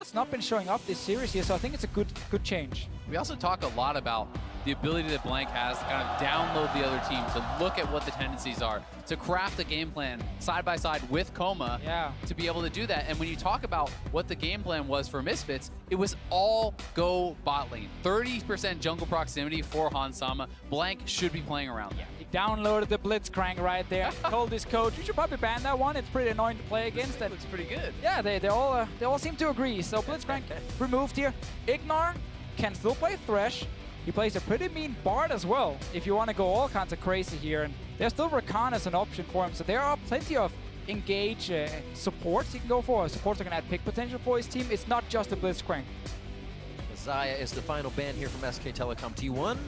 It's not been showing up this series here, so I think it's a good change. We also talk a lot about the ability that Blank has to kind of download the other team, to look at what the tendencies are, to craft a game plan side by side with Coma to be able to do that. And when you talk about what the game plan was for Misfits, it was all go bot lane. 30% jungle proximity for Hansama. Blank should be playing around that. He downloaded the Blitzcrank right there. Told his coach, you should probably ban that one. It's pretty annoying to play against. It looks pretty good. Yeah, they all seem to agree. So Blitzcrank removed here. Ignore can still play Thresh. He plays a pretty mean Bard as well, if you want to go all kinds of crazy here. And there's still Rakan as an option for him, so there are plenty of engage supports he can go for. Supports are going to add pick potential for his team. It's not just a Blitzcrank. Xayah is the final ban here from SK Telecom T1.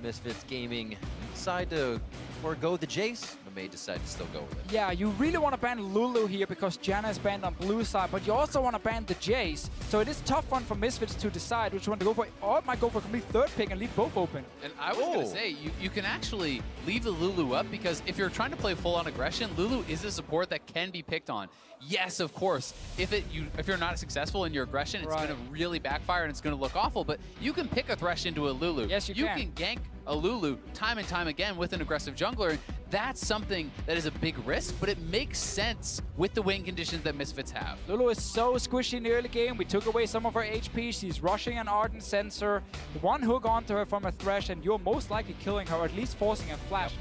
Misfits Gaming decide to forego the Jace, but may decide to still go with it. Yeah, you really want to ban Lulu here because Janna is banned on blue side, but you also want to ban the Jace. So it is a tough one for Misfits to decide which one to go for. Or it might go for a complete third pick and leave both open. And I was going to say, you can actually leave the Lulu up because if you're trying to play full-on aggression, Lulu is a support that can be picked on. Yes, of course, if you're not successful in your aggression, it's going to really backfire and it's going to look awful, but you can pick a Thresh into a Lulu. Yes, you can. You can gank a Lulu time and time again with an aggressive jungler. That's something that is a big risk, but it makes sense with the win conditions that Misfits have. Lulu is so squishy in the early game. We took away some of her HP. She's rushing an Ardent Sensor. One hook onto her from a Thresh, and you're most likely killing her, or at least forcing a flash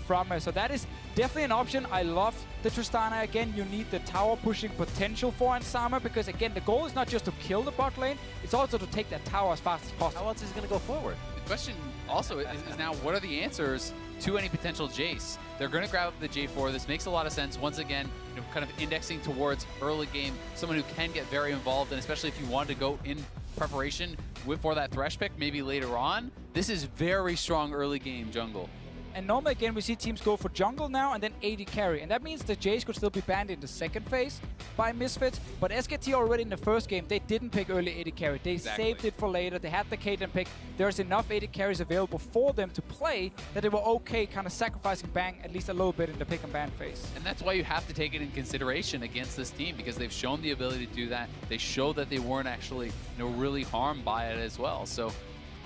from her. So that is definitely an option. I love the Tristana. Again, you need the tower pushing potential for Hansama because, again, the goal is not just to kill the bot lane, it's also to take that tower as fast as possible. How else is he going to go forward? The question also is now, what are the answers to any potential Jace? They're going to grab up the J4. This makes a lot of sense. Once again, kind of indexing towards early game, someone who can get very involved, and especially if you want to go in preparation for that Thresh pick maybe later on, this is very strong early game jungle. And normally, again, we see teams go for jungle now and then AD carry. And that means the Jace could still be banned in the second phase by Misfits. But SKT already in the first game, they didn't pick early AD carry. They saved it for later. They had the Caitlyn pick. There's enough AD carries available for them to play that they were okay kind of sacrificing Bang at least a little bit in the pick and ban phase. And that's why you have to take it in consideration against this team, because they've shown the ability to do that. They showed that they weren't actually really harmed by it as well. So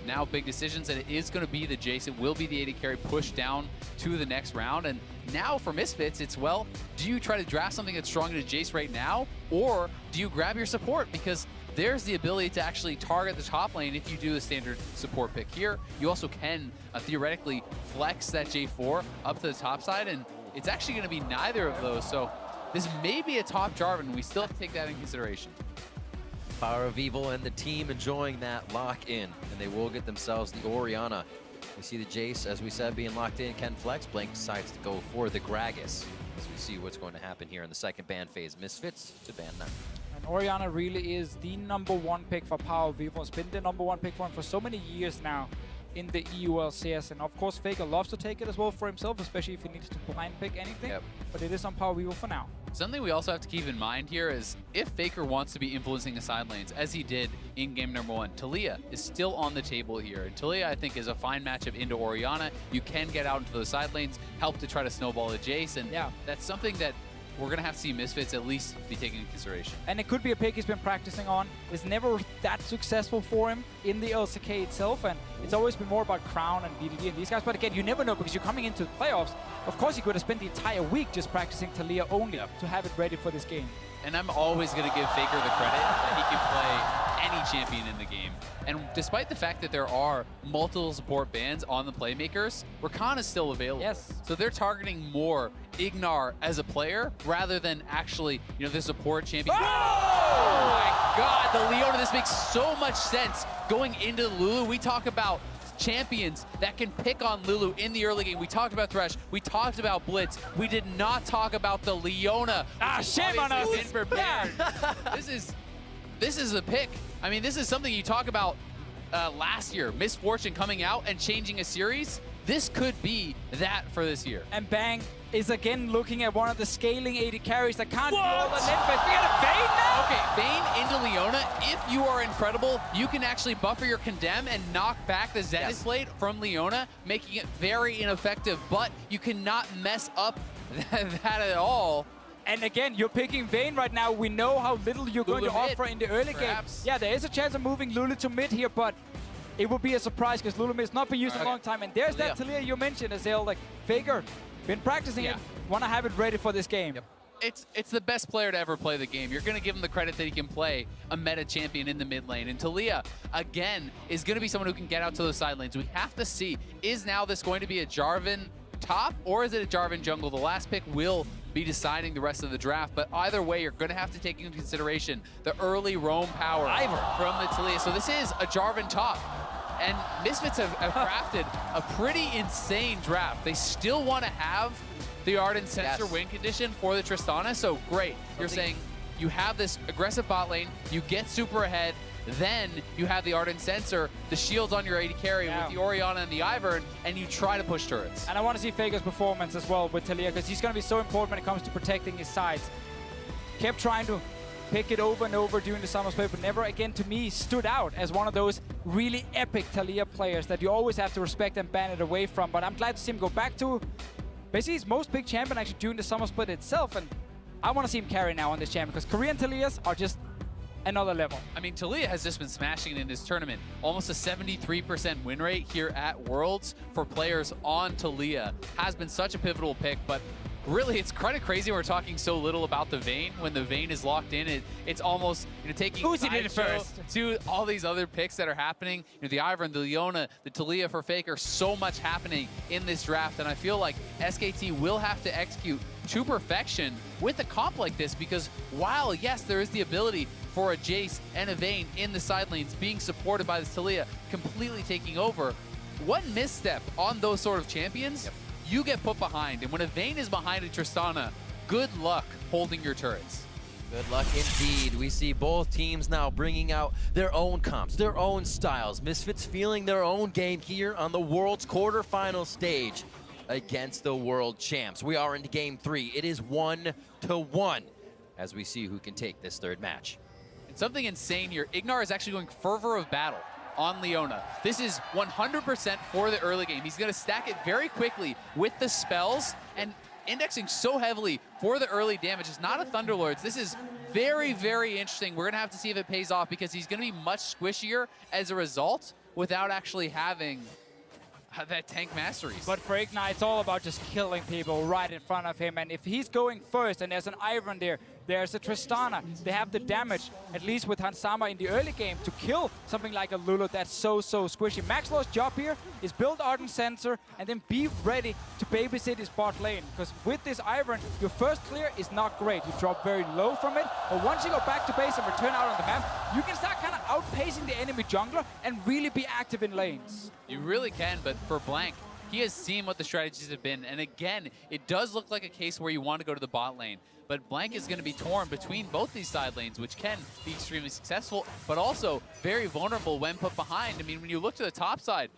now big decisions, and it is going to be the Jace. It will be the AD carry pushed down to the next round. And now for Misfits, it's, well, do you try to draft something that's strong into Jace right now, or do you grab your support? Because there's the ability to actually target the top lane if you do the standard support pick here. You also can theoretically flex that J4 up to the top side, and it's actually going to be neither of those. So this may be a top Jarvan. We still have to take that in consideration. Power of Evil and the team enjoying that lock-in, and they will get themselves the Orianna. We see the Jace, as we said, being locked in. Can flex. Blank decides to go for the Gragas, as we see what's going to happen here in the second ban phase. Misfits to ban none. And Orianna really is the #1 pick for Power of Evil. It's been the #1 pick for him for so many years now in the EULCS. And of course, Faker loves to take it as well for himself, especially if he needs to blind pick anything. But it is on Power of Evil for now. Something we also have to keep in mind here is if Faker wants to be influencing the side lanes, as he did in game #1, Taliyah is still on the table here. And Taliyah, I think, is a fine matchup into Orianna. You can get out into those side lanes, help to try to snowball a Jace, and that's something that we're going to have to see Misfits at least be taken into consideration. And it could be a pick he's been practicing on. It's never that successful for him in the LCK itself, and it's always been more about Crown and BDD and these guys. But again, you never know, because you're coming into the playoffs. Of course, you could have spent the entire week just practicing Taliyah only to have it ready for this game. And I'm always going to give Faker the credit that he can play any champion in the game. And despite the fact that there are multiple support bans on the playmakers, Rakan is still available. Yes. So they're targeting more Ignar as a player rather than actually, the support champion. Oh my God, the Leona, this makes so much sense. Going into Lulu, we talk about champions that can pick on Lulu in the early game. We talked about Thresh. We talked about Blitz. We did not talk about the Leona. Shame on us. This is a pick. I mean, this is something you talk about last year. Misfortune coming out and changing a series. This could be that for this year. And Bang is again looking at one of the scaling AD carries that can't do all the Nymphets. We got a Vayne now? Okay, Vayne into Leona. If you are incredible, you can actually buffer your Condemn and knock back the Zenith Blade from Leona, making it very ineffective, but you cannot mess up that at all. And again, you're picking Vayne right now. We know how little you're going to offer in the early perhaps. game. Yeah, there is a chance of moving Lulu to mid here, but it would be a surprise because Lulu has not been used in a long time. And there's that Taliyah you mentioned, Azale. Like, Faker, been practicing it, want to have it ready for this game. Yep. It's the best player to ever play the game. You're going to give him the credit that he can play a meta champion in the mid lane. And Taliyah, again, is going to be someone who can get out to those side lanes. We have to see, is now this going to be a Jarvan top or is it a Jarvan jungle? The last pick will be deciding the rest of the draft, but either way, you're going to have to take into consideration the early roam power from the Taliyah. So this is a Jarvan top. And Misfits have crafted a pretty insane draft. They still want to have the Ardent Sensor win condition for the Tristana, so great. You're saying you have this aggressive bot lane, you get super ahead, then you have the Ardent Sensor, the shields on your AD carry with the Orianna and the Ivern, and you try to push turrets. And I want to see Faker's performance as well with Taliyah, because he's going to be so important when it comes to protecting his sides. Kept trying to pick it over and over during the summer split, but never again, to me, stood out as one of those really epic Taliyah players that you always have to respect and ban it away from. But I'm glad to see him go back to basically his most big champion actually during the summer split itself, and I want to see him carry now on this champion, because Korean Taliyahs are just another level. I mean, Taliyah has just been smashing it in this tournament. Almost a 73% win rate here at Worlds for players on Taliyah. Has been such a pivotal pick, but really, it's kind of crazy we're talking so little about the Vayne. When the Vayne is locked in, it's almost taking who's it in first to all these other picks that are happening. The Ivern, the Leona, the Taliyah for Faker, so much happening in this draft, and I feel like SKT will have to execute to perfection with a comp like this, because while, yes, there is the ability for a Jace and a Vayne in the side lanes being supported by the Taliyah completely taking over, one misstep on those sort of champions, you get put behind. And when a Vayne is behind a Tristana, good luck holding your turrets. Good luck indeed. We see both teams now bringing out their own comps, their own styles. Misfits feeling their own game here on the World's quarterfinal stage against the world champs. We are into game 3. It is 1-1 as we see who can take this third match. And something insane here, Ignar is actually going Fervor of Battle on Leona. This is 100% for the early game. He's going to stack it very quickly with the spells and indexing so heavily for the early damage. It's not a Thunderlords. This is very, very interesting. We're going to have to see if it pays off, because he's going to be much squishier as a result without actually having that tank masteries. But for Ignar, it's all about just killing people right in front of him. And if he's going first and there's an Ivern there, there's a Tristana, they have the damage, at least with Hansama in the early game, to kill something like a Lulu that's so squishy. Maxlaw's job here is build Ardent Sensor and then be ready to babysit his bot lane. Because with this Ivern, your first clear is not great. You drop very low from it, but once you go back to base and return out on the map, you can start kind of outpacing the enemy jungler and really be active in lanes. You really can, but for Blank, he has seen what the strategies have been. And again, it does look like a case where you want to go to the bot lane. But Blank is going to be torn between both these side lanes, which can be extremely successful, but also very vulnerable when put behind. I mean, when you look to the top side,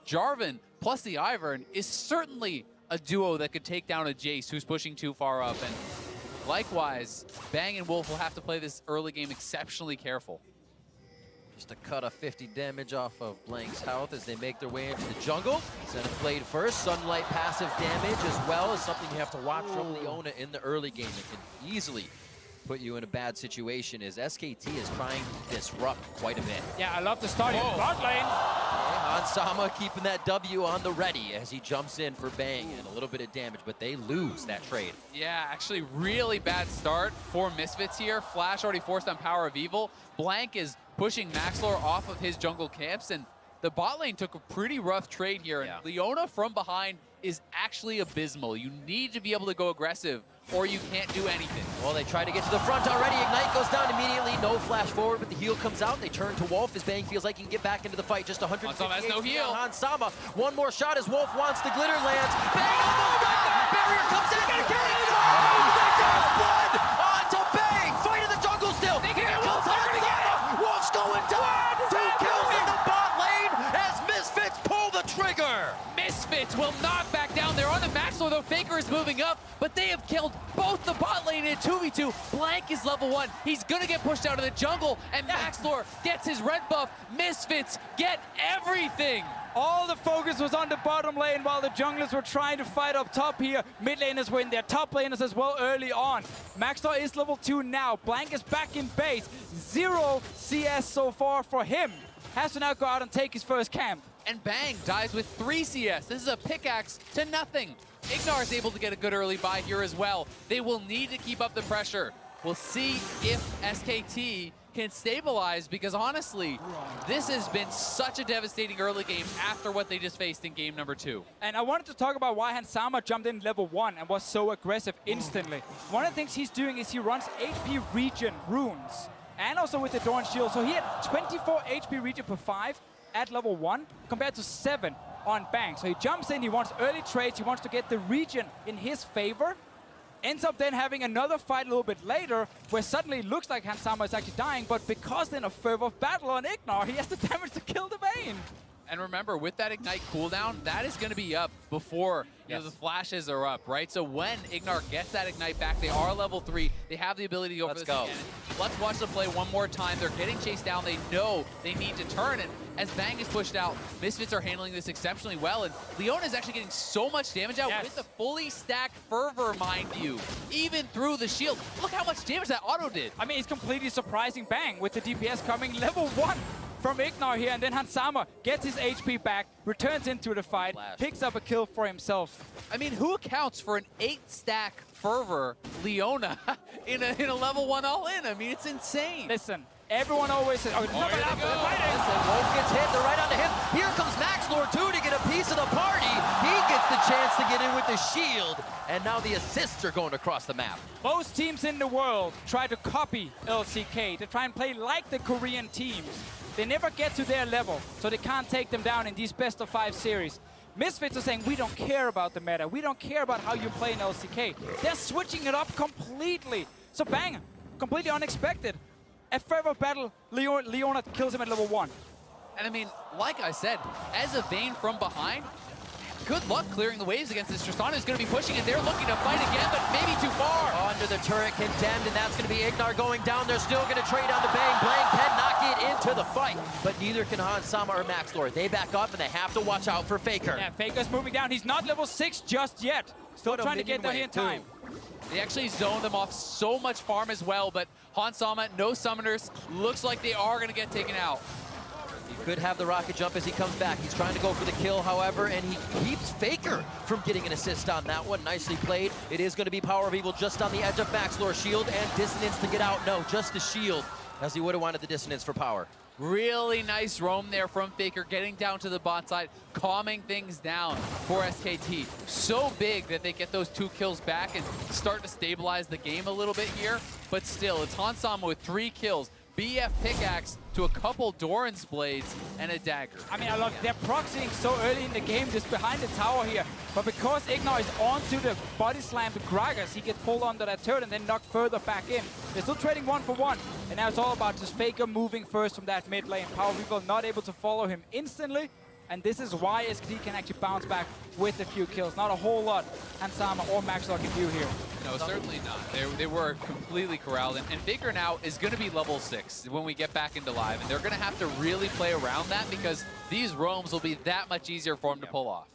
Jarvan plus the Ivern is certainly a duo that could take down a Jace who's pushing too far up. And likewise, Bang and Wolf will have to play this early game exceptionally careful. Just a cut of 50 damage off of Blank's health as they make their way into the jungle. Zenith played first. Sunlight passive damage as well is something you have to watch from Leona in the early game. It can easily put you in a bad situation as SKT is trying to disrupt quite a bit. Yeah, I love the start in bot lane. Hansama keeping that W on the ready as he jumps in for Bang and a little bit of damage, but they lose that trade. Yeah, actually really bad start for Misfits here. Flash already forced on Power of Evil. Blank is pushing Maxlor off of his jungle camps, and the bot lane took a pretty rough trade here. And Leona from behind is actually abysmal. You need to be able to go aggressive or you can't do anything. Well, they try to get to the front already. Ignite goes down immediately. No flash forward, but the heal comes out. They turn to Wolf as Bang feels like he can get back into the fight. Just 150 Hansama has no heal. Hansama, one more shot as Wolf wants the glitter lands. Bang almost down. Barrier comes in. Blood onto Bang. Fight in the jungle still. Here comes Hansama. Wolf's going down. 2 kills in the bot lane as Misfits pull the trigger. Misfits will not back down. They're on the Maxlor, though. Faker is moving up, but They have killed both the bot lane in 2v2. Blank is level 1. He's gonna get pushed out of the jungle, and Maxlor gets his red buff. Misfits get everything. All the focus was on the bottom lane while the junglers were trying to fight up top here. Mid laners were in there, top laners as well early on. Maxstar is level 2 now. Blank is back in base. 0 CS so far for him. Has to now go out and take his first camp. And Bang dies with 3 CS. This is a pickaxe to nothing. Ignar is able to get a good early buy here as well. They will need to keep up the pressure. We'll see if SKT can stabilize, because honestly, this has been such a devastating early game after what they just faced in game number 2. And I wanted to talk about why Hansama jumped in level 1 and was so aggressive instantly. One of the things he's doing is he runs HP regen runes, and also with the Dawn Shield. So he had 24 HP regen per 5 at level 1 compared to 7 on Bang. So he jumps in, he wants early trades, he wants to get the regen in his favor. Ends up then having another fight a little bit later where suddenly it looks like Hansama is actually dying, but because then of Fervor of Battle on Ignar, he has the damage to kill the Vayne. And remember, with that Ignite cooldown, that is going to be up before you know, the flashes are up, right? So when Ignar gets that Ignite back, they are level 3. They have the ability to go for this again. Let's watch them play one more time. They're getting chased down. They know they need to turn. And as Bang is pushed out, Misfits are handling this exceptionally well. And Leona is actually getting so much damage out with the fully stacked Fervor, mind you, even through the shield. Look how much damage that auto did. I mean, it's completely surprising Bang with the DPS coming level 1. From Ignar here, and then Hansama gets his HP back, returns into the fight, picks up a kill for himself. I mean, who accounts for an 8-stack Fervor Leona in a level 1 all-in? I mean, it's insane. Listen, everyone always says, oh, there they go. Listen, Wolf gets hit, they're right onto him. Here comes Maxlor too to get a piece of the party. He gets the chance to get in with the shield, and now the assists are going across the map. Most teams in the world try to copy LCK, to try and play like the Korean teams. They never get to their level, so they can't take them down in these best-of-5 series. Misfits are saying, we don't care about the meta. We don't care about how you play in LCK. They're switching it up completely. So Bang, completely unexpected. At Fervor Battle, Leona kills him at level 1. And I mean, like I said, as a Vayne from behind, good luck clearing the waves against this. Tristana is going to be pushing it. They're looking to fight again, but maybe too far. Under the turret, condemned, and that's going to be Ignar going down. They're still going to trade on the Bang. Bang cannot get into the fight, but neither can Hansama or Maxlor. They back up, and they have to watch out for Faker. Yeah, Faker's moving down. He's not level 6 just yet. Still trying to get there in time. They actually zone them off so much farm as well, but Hansama, no summoners. Looks like they are going to get taken out. He could have the rocket jump as he comes back. He's trying to go for the kill, however, and he keeps Faker from getting an assist on that one. Nicely played. It is going to be Power of Evil just on the edge of Maxlor's shield, and Dissonance to get out. No, just the shield, as he would have wanted the Dissonance for Power. Really nice roam there from Faker, getting down to the bot side, calming things down for SKT. So big that they get those 2 kills back and start to stabilize the game a little bit here. But still, it's Hansama with 3 kills. BF pickaxe to a couple Doran's blades and a dagger. I mean, look, they're proxying so early in the game just behind the tower here. But because Ignar is onto the body slam to Gragas, he gets pulled under that turret and then knocked further back in. They're still trading 1 for 1. And now it's all about just Faker moving first from that mid lane. Power People not able to follow him instantly. And this is why SKT can actually bounce back with a few kills. Not a whole lot Hansama or Maxlor can do here. No, certainly not. They were completely corralled. And Faker now is going to be level 6 when we get back into live. And they're going to have to really play around that because these roams will be that much easier for him to pull off.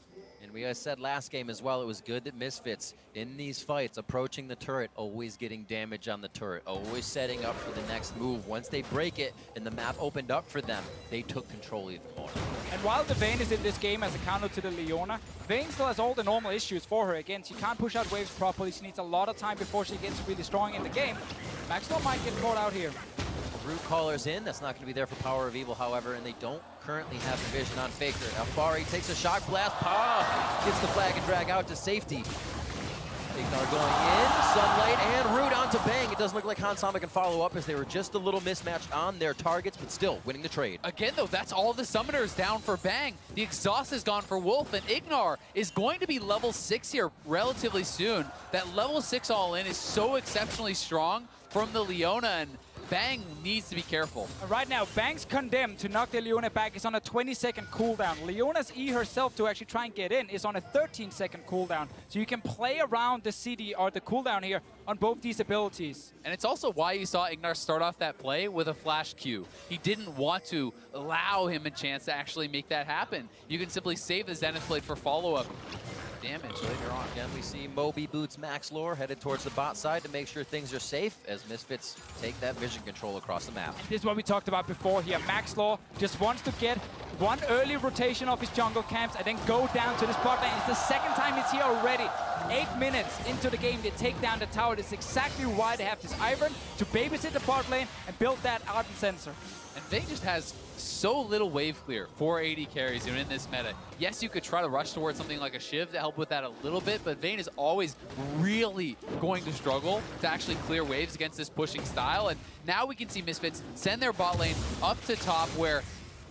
And we said last game as well, it was good that Misfits in these fights approaching the turret, always getting damage on the turret, always setting up for the next move. Once they break it and the map opened up for them, they took control even more. And while the Vayne is in this game as a counter to the Leona, Vayne still has all the normal issues for her. Again, she can't push out waves properly. She needs a lot of time before she gets really strong in the game. Maxwell might get caught out here. Root Caller's in. That's not going to be there for Power of Evil, however, and they don't currently have the vision on Faker. Afari takes a shock blast. Gets the flag and drag out to safety. Ignar going in, Sunlight and Root onto Bang. It doesn't look like Hansama can follow up as they were just a little mismatched on their targets, but still winning the trade. Again, though, that's all the summoners down for Bang. The exhaust is gone for Wolf, and Ignar is going to be level 6 here relatively soon. That level 6 all-in is so exceptionally strong from the Leona, and Bang needs to be careful. Right now, Bang's condemned to knock the Leona back. It's on a 20-second cooldown. Leona's E herself to actually try and get in is on a 13-second cooldown. So you can play around the CD or the cooldown here on both these abilities. And it's also why you saw Ignar start off that play with a flash Q. He didn't want to allow him a chance to actually make that happen. You can simply save the Zenith Blade for follow-up damage later on. Again, we see Moby Boots Max Lore headed towards the bot side to make sure things are safe as Misfits take that vision control across the map. This is what we talked about before here. Max Law just wants to get one early rotation of his jungle camps and then go down to this bot lane. It's the second time he's here already. 8 minutes into the game, they take down the tower. That's exactly why they have this Ivern to babysit the bot lane and build that Ardent Sensor. And Vayne just has so little wave clear for AD carries in this meta. Yes, you could try to rush towards something like a Shiv to help with that a little bit, but Vayne is always really going to struggle to actually clear waves against this pushing style. And now we can see Misfits send their bot lane up to top where,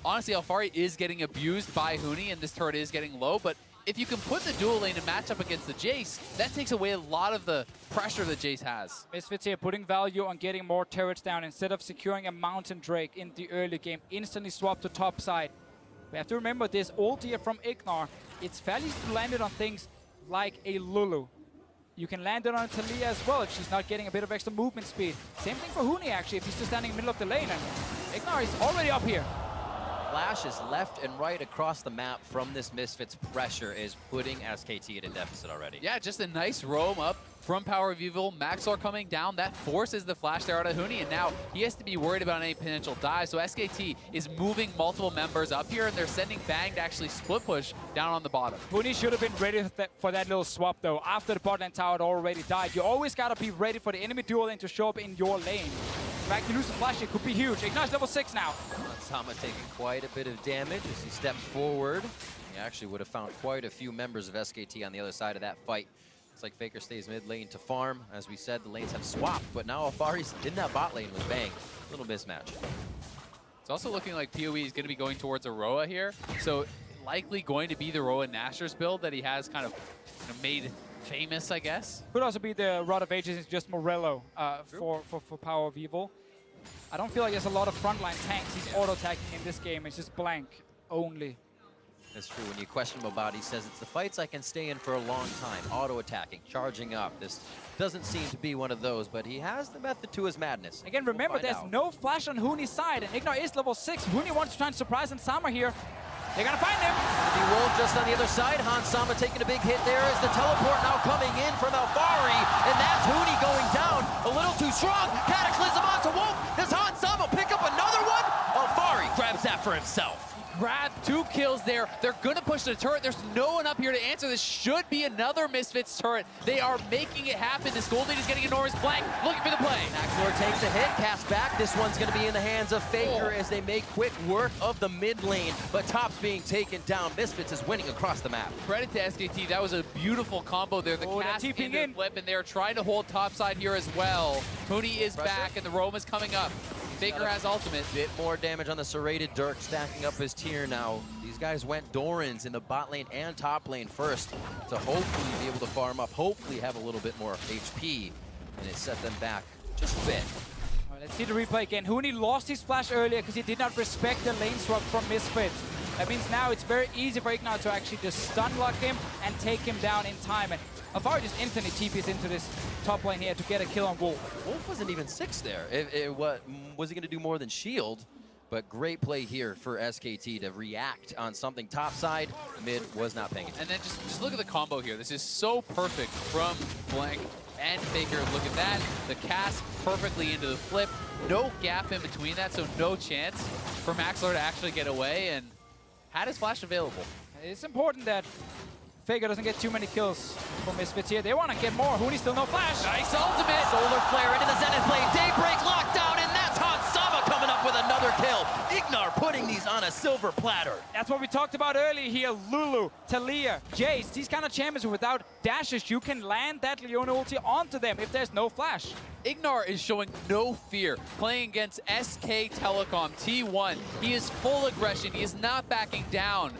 honestly, Alphari is getting abused by Huni and this turret is getting low, but if you can put the dual lane and match up against the Jace, that takes away a lot of the pressure that Jace has. Misfits here putting value on getting more turrets down instead of securing a Mountain Drake in the early game. Instantly swap to top side. We have to remember this ult here from Ignar. It's fairly landed on things like a Lulu. You can land it on Talia as well if she's not getting a bit of extra movement speed. Same thing for Huni actually if he's just standing in the middle of the lane. And Ignar is already up here. Flashes left and right across the map from this Misfits pressure is putting SKT at a deficit already. Yeah, just a nice roam up from Power of Evil. Maxor coming down, that forces the flash there out of Huni, and now he has to be worried about any potential dive. So SKT is moving multiple members up here, and they're sending Bang to actually split push down on the bottom. Huni should have been ready for that little swap though. After the bot lane tower had already died, you always gotta be ready for the enemy dual lane to show up in your lane. In fact, you lose the flash, it could be huge. Ignite's level 6 now. Sama taking quite a bit of damage as he steps forward. He actually would have found quite a few members of SKT on the other side of that fight. Looks like Faker stays mid lane to farm. As we said, the lanes have swapped, but now Alphari's in that bot lane with Bang. Little mismatch. It's also looking like PoE is going to be going towards Aroa here. So likely going to be the Roa Nashor's build that he has kind of made famous, I guess. Could also be the Rod of Ages is just Morello for Power of Evil. I don't feel like there's a lot of frontline tanks. He's auto-attacking in this game. It's just blank only. That's true. When you question him about it, he says it's the fights I can stay in for a long time. Auto-attacking, charging up. This doesn't seem to be one of those, but he has the method to his madness. Again, remember, there's no flash on Huni's side, and Ignar is level 6. Huni wants to try and surprise Sama here. They're gonna find him. The Wolf just on the other side. Sama taking a big hit there as the teleport now coming in from Alphari, and that's Huni going down. A little too strong. Cataclysm onto Wolf. Does Sama pick up another one? Alphari grabs that for himself. Grab 2 kills there. They're going to push the turret. There's no one up here to answer. This should be another Misfits turret. They are making it happen. This gold lead is getting enormous blank. Looking for the play. Maxor takes a hit, casts back. This one's going to be in the hands of Faker as they make quick work of the mid lane. But top's being taken down. Misfits is winning across the map. Credit to SKT. That was a beautiful combo there. The cast in the flip, and they're trying to hold top side here as well. Huni is back, and the roam is coming up. Faker has ultimate. Bit more damage on the serrated Dirk, stacking up his tier now. These guys went Dorans in the bot lane and top lane first to hopefully be able to farm up, hopefully have a little bit more HP, and it set them back just a bit. All right, let's see the replay again. Huni lost his flash earlier because he did not respect the lane swap from Misfits. That means now it's very easy for Ignar to actually just stun lock him and take him down in time. And Alphari just instantly TPs into this top lane here to get a kill on Wolf. Wolf wasn't even 6 there. What was he going to do more than shield? But great play here for SKT to react on something topside. Mid was not paying attention. And then just look at the combo here. This is so perfect from Blank and Faker. Look at that. The cast perfectly into the flip. No gap in between that, so no chance for Maxlor to actually get away, and had his flash available. It's important that Faker doesn't get too many kills from Misfits here. They want to get more. Huni still no flash. Nice ultimate. Solar Flare into the Zenith Blade. Daybreak lockdown, and that's Sama coming up with another kill. Ignar putting these on a silver platter. That's what we talked about earlier here. Lulu, Talia, Jace, these kind of champions without dashes, you can land that Leona ulti onto them if there's no flash. Ignar is showing no fear playing against SK Telecom T1. He is full aggression. He is not backing down.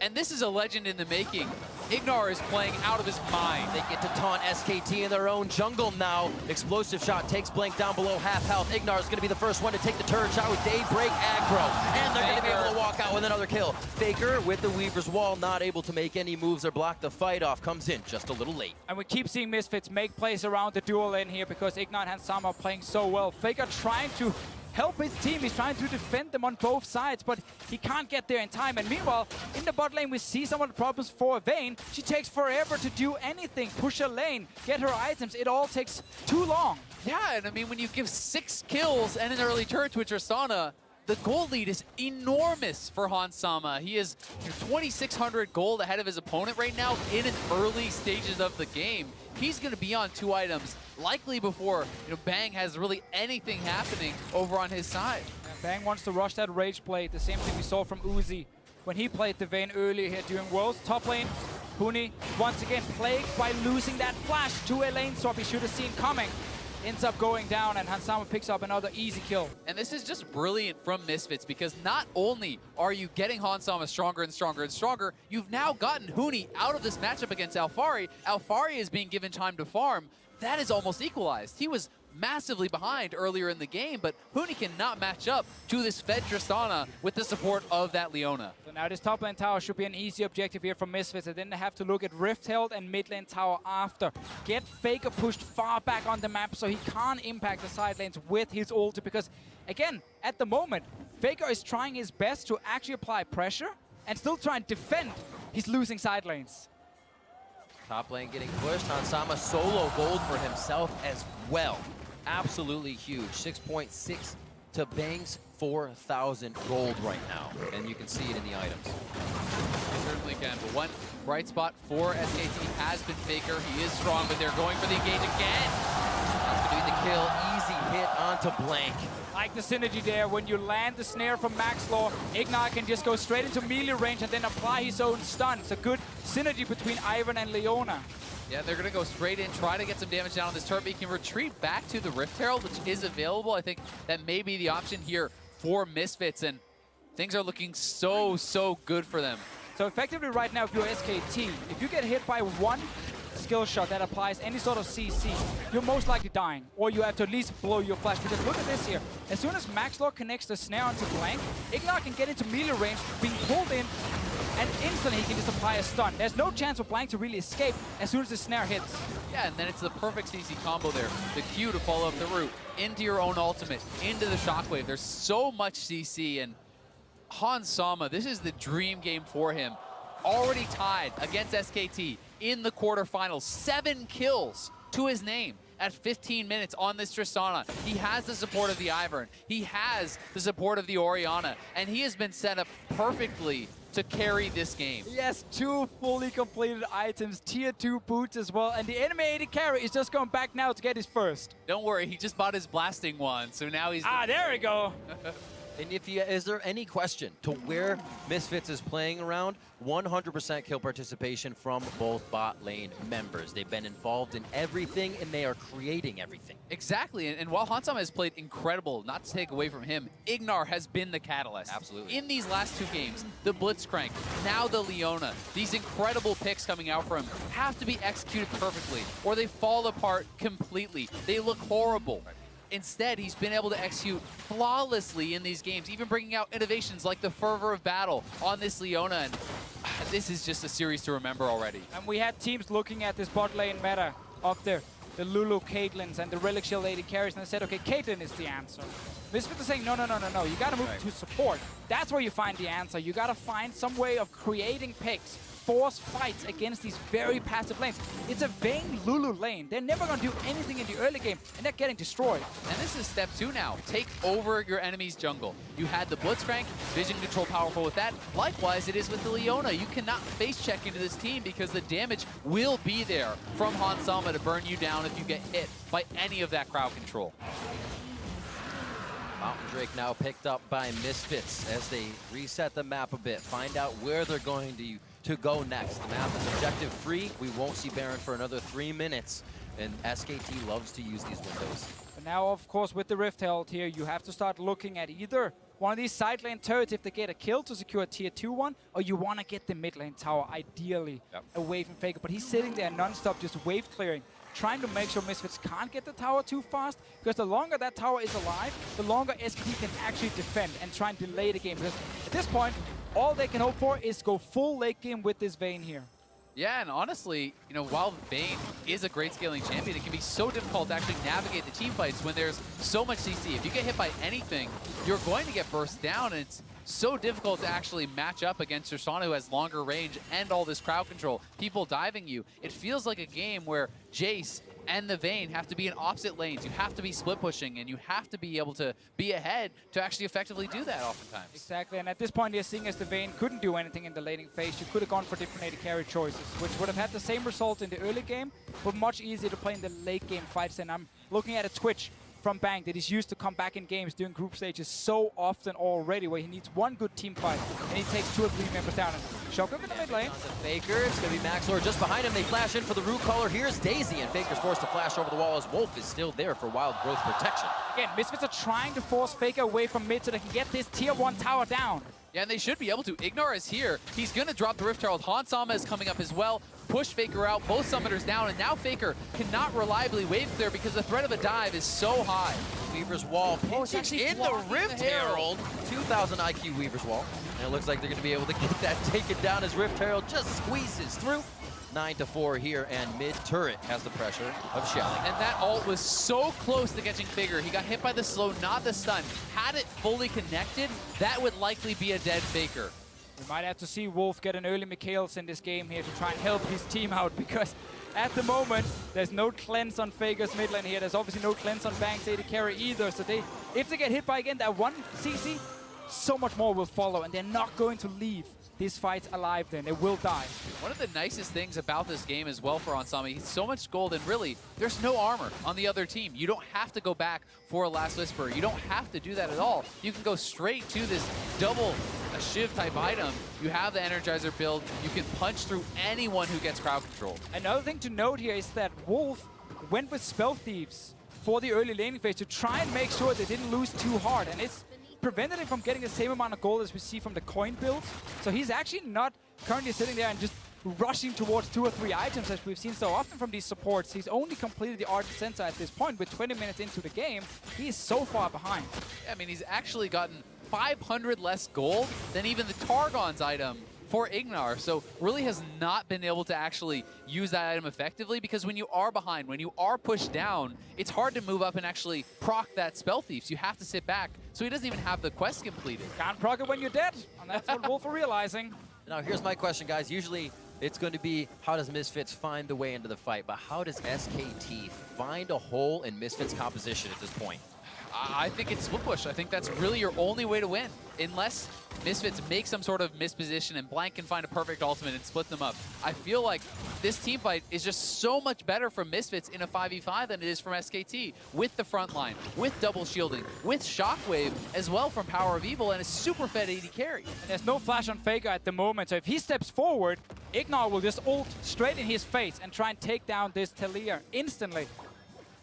And this is a legend in the making Ignar is playing out of his mind. They get to taunt SKT in their own jungle now. Explosive shot takes Blank down below half health. Ignar is going to be the first one to take the turret shot with Daybreak aggro. And they're going to be able to walk out with another kill. Faker with the Weaver's Wall, not able to make any moves or block the fight off. Comes in just a little late. And we keep seeing Misfits make plays around the dual lane here because Ignar and Hansama are playing so well. Faker trying to help his team. He's trying to defend them on both sides, but he can't get there in time. And meanwhile, in the bot lane, we see some of the problems for Vayne. She takes forever to do anything. Push her lane, get her items. It all takes too long. Yeah, and I mean, when you give 6 kills and an early turret to a Tristana, the gold lead is enormous for Hansama. He is 2,600 gold ahead of his opponent right now in an early stages of the game. He's going to be on 2 items, likely before Bang has really anything happening over on his side. And Bang wants to rush that Rage Blade, the same thing we saw from Uzi when he played the Vayne earlier here during Worlds. Top lane, Huni once again plagued by losing that flash to a lane swap he should have seen coming. Ends up going down, and Hansama picks up another easy kill. And this is just brilliant from Misfits, because not only are you getting Hansama stronger and stronger and stronger, you've now gotten Huni out of this matchup against Alphari. Alphari is being given time to farm. That is almost equalized. He was massively behind earlier in the game, but Huni cannot match up to this fed Tristana with the support of that Leona. So now this top lane tower should be an easy objective here from Misfits. And then they have to look at Rift Herald and mid lane tower after. Get Faker pushed far back on the map so he can't impact the side lanes with his ulti, because again, at the moment, Faker is trying his best to actually apply pressure and still try and defend his losing side lanes. Top lane getting pushed. Hansama solo gold for himself as well. Absolutely huge. 6.6 to Bang's 4,000 gold right now. And you can see it in the items. You certainly can. But one bright spot for SKT has been Faker. He is strong, but they're going for the engage again. That's going to be the kill. Easy hit onto Blank. Like the synergy there, when you land the snare from Maxlaw, Ignar can just go straight into melee range and then apply his own stun. It's a good synergy between Ivan and Leona. Yeah, they're going to go straight in, try to get some damage down on this turret, but he can retreat back to the Rift Herald, which is available. I think that may be the option here for Misfits, and things are looking so good for them. So effectively right now, if you're SKT, if you get hit by one skill shot that applies any sort of CC, you're most likely dying, or you have to at least blow your flash. Because look at this here. As soon as Maxlaw connects the snare onto Blank, Ignar can get into melee range, being pulled in, and instantly he can just apply a stun. There's no chance for Blank to really escape as soon as the snare hits. Yeah, and then it's the perfect CC combo there. The Q to follow up the route, into your own ultimate, into the shockwave. There's so much CC, and Hansama, this is the dream game for him. Already tied against SKT in the quarterfinals. 7 kills to his name at 15 minutes on this Tristana. He has the support of the Ivern. He has the support of the Orianna. And he has been set up perfectly to carry this game. Yes, 2 fully completed items, tier 2 boots as well. And the enemy AD carry is just going back now to get his first. Don't worry, he just bought his blasting one. So now he's... Ah, there we go. And is there any question to where Misfits is playing around? 100% kill participation from both bot lane members. They've been involved in everything, and they are creating everything. Exactly, and while Hansama has played incredible, not to take away from him, Ignar has been the catalyst. Absolutely. In these last 2 games, the Blitzcrank, now the Leona, these incredible picks coming out for him have to be executed perfectly, or they fall apart completely. They look horrible. Instead, he's been able to execute flawlessly in these games, even bringing out innovations like the Fervor of Battle on this Leona. And this is just a series to remember already. And we had teams looking at this bot lane meta of the Lulu Caitlyn's and the Relic Shield AD carries, and they said, okay, Caitlyn is the answer. Misfits are saying, no. You gotta move to support. That's where you find the answer. You gotta find some way of creating picks, force fights against these very passive lanes. It's a Vayne Lulu lane. They're never going to do anything in the early game, and they're getting destroyed. And this is step 2 now. Take over your enemy's jungle. You had the Blitzcrank, vision control powerful with that. Likewise, it is with the Leona. You cannot face check into this team because the damage will be there from Hansama to burn you down if you get hit by any of that crowd control. Mountain Drake now picked up by Misfits as they reset the map a bit, find out where they're going to go next. The map is objective free. We won't see Baron for another 3 minutes, and SKT loves to use these windows. But now, of course, with the Rift Herald here, you have to start looking at either one of these side lane turrets if they get a kill to secure a tier 2 one, or you want to get the mid lane tower ideally away from Faker. But he's sitting there non-stop just wave clearing, trying to make sure Misfits can't get the tower too fast, because the longer that tower is alive, the longer SKT can actually defend and try and delay the game. Because at this point, all they can hope for is go full late game with this Vayne here. Yeah, and honestly, you know, while Vayne is a great scaling champion, it can be so difficult to actually navigate the team fights when there's so much CC. If you get hit by anything, you're going to get burst down, and it's so difficult to actually match up against Tristana, who has longer range and all this crowd control, people diving you. It feels like a game where Jace and the Vayne have to be in opposite lanes. You have to be split pushing, and you have to be able to be ahead to actually effectively do that oftentimes. Exactly, and at this point, you're seeing as the Vayne couldn't do anything in the laning phase. You could have gone for different AD carry choices, which would have had the same result in the early game, but much easier to play in the late game fights. And I'm looking at a Twitch from Bang that he's used to come back in games during group stages so often already, where he needs one good team fight and he takes 2 or 3 members down. And Shocker in the mid lane. Faker, it's going to be Maxlord just behind him. They flash in for the root caller. Here's Daisy, and Faker's forced to flash over the wall as Wolf is still there for wild growth protection. Again, Misfits are trying to force Faker away from mid so they can get this tier 1 tower down. Yeah, and they should be able to. Ignar is here. He's going to drop the Rift Herald. Hansama is coming up as well. Push Faker out, both summoners down, and now Faker cannot reliably wave clear because the threat of a dive is so high. Weaver's Wall actually in the Rift Herald. 2,000 IQ Weaver's Wall. And it looks like they're going to be able to get that taken down as Rift Herald just squeezes through. 9-4 here, and mid turret has the pressure of Shelly. And that ult was so close to catching Faker. He got hit by the slow, not the stun. Had it fully connected, that would likely be a dead Faker. We might have to see Wolf get an early Mikhails in this game here to try and help his team out, because at the moment, there's no cleanse on Faker's mid lane here. There's obviously no cleanse on Bang's AD carry either. So if they get hit by, again, that one CC, so much more will follow, and they're not going to leave these fights alive then. They will die. One of the nicest things about this game as well for Ansami, he's so much gold, and really, there's no armor on the other team. You don't have to go back for a Last Whisper. You don't have to do that at all. You can go straight to this double a Shiv type item. You have the Energizer build. You can punch through anyone who gets crowd control. Another thing to note here is that Wolf went with Spell Thieves for the early laning phase to try and make sure they didn't lose too hard, and it's prevented him from getting the same amount of gold as we see from the coin builds. So he's actually not currently sitting there and just rushing towards 2 or 3 items as we've seen so often from these supports. He's only completed the Ardent Sensor at this point with 20 minutes into the game. He is so far behind. Yeah, I mean, he's actually gotten 500 less gold than even the Targon's item for Ignar, so really has not been able to actually use that item effectively, because when you are behind, when you are pushed down, it's hard to move up and actually proc that Spell Thief. So you have to sit back, so he doesn't even have the quest completed. Can't proc it when you're dead, and that's what Wolf are realizing. Now here's my question, guys. Usually it's going to be, how does Misfits find the way into the fight? But how does SKT find a hole in Misfits' composition at this point? I think it's split push. I think that's really your only way to win, unless Misfits make some sort of misposition and Blank can find a perfect ultimate and split them up. I feel like this team fight is just so much better from Misfits in a 5v5 than it is from SKT, with the front line, with double shielding, with Shockwave as well from Power of Evil, and a super fed AD carry. And there's no flash on Faker at the moment, so if he steps forward, Ignar will just ult straight in his face and try and take down this Talia instantly.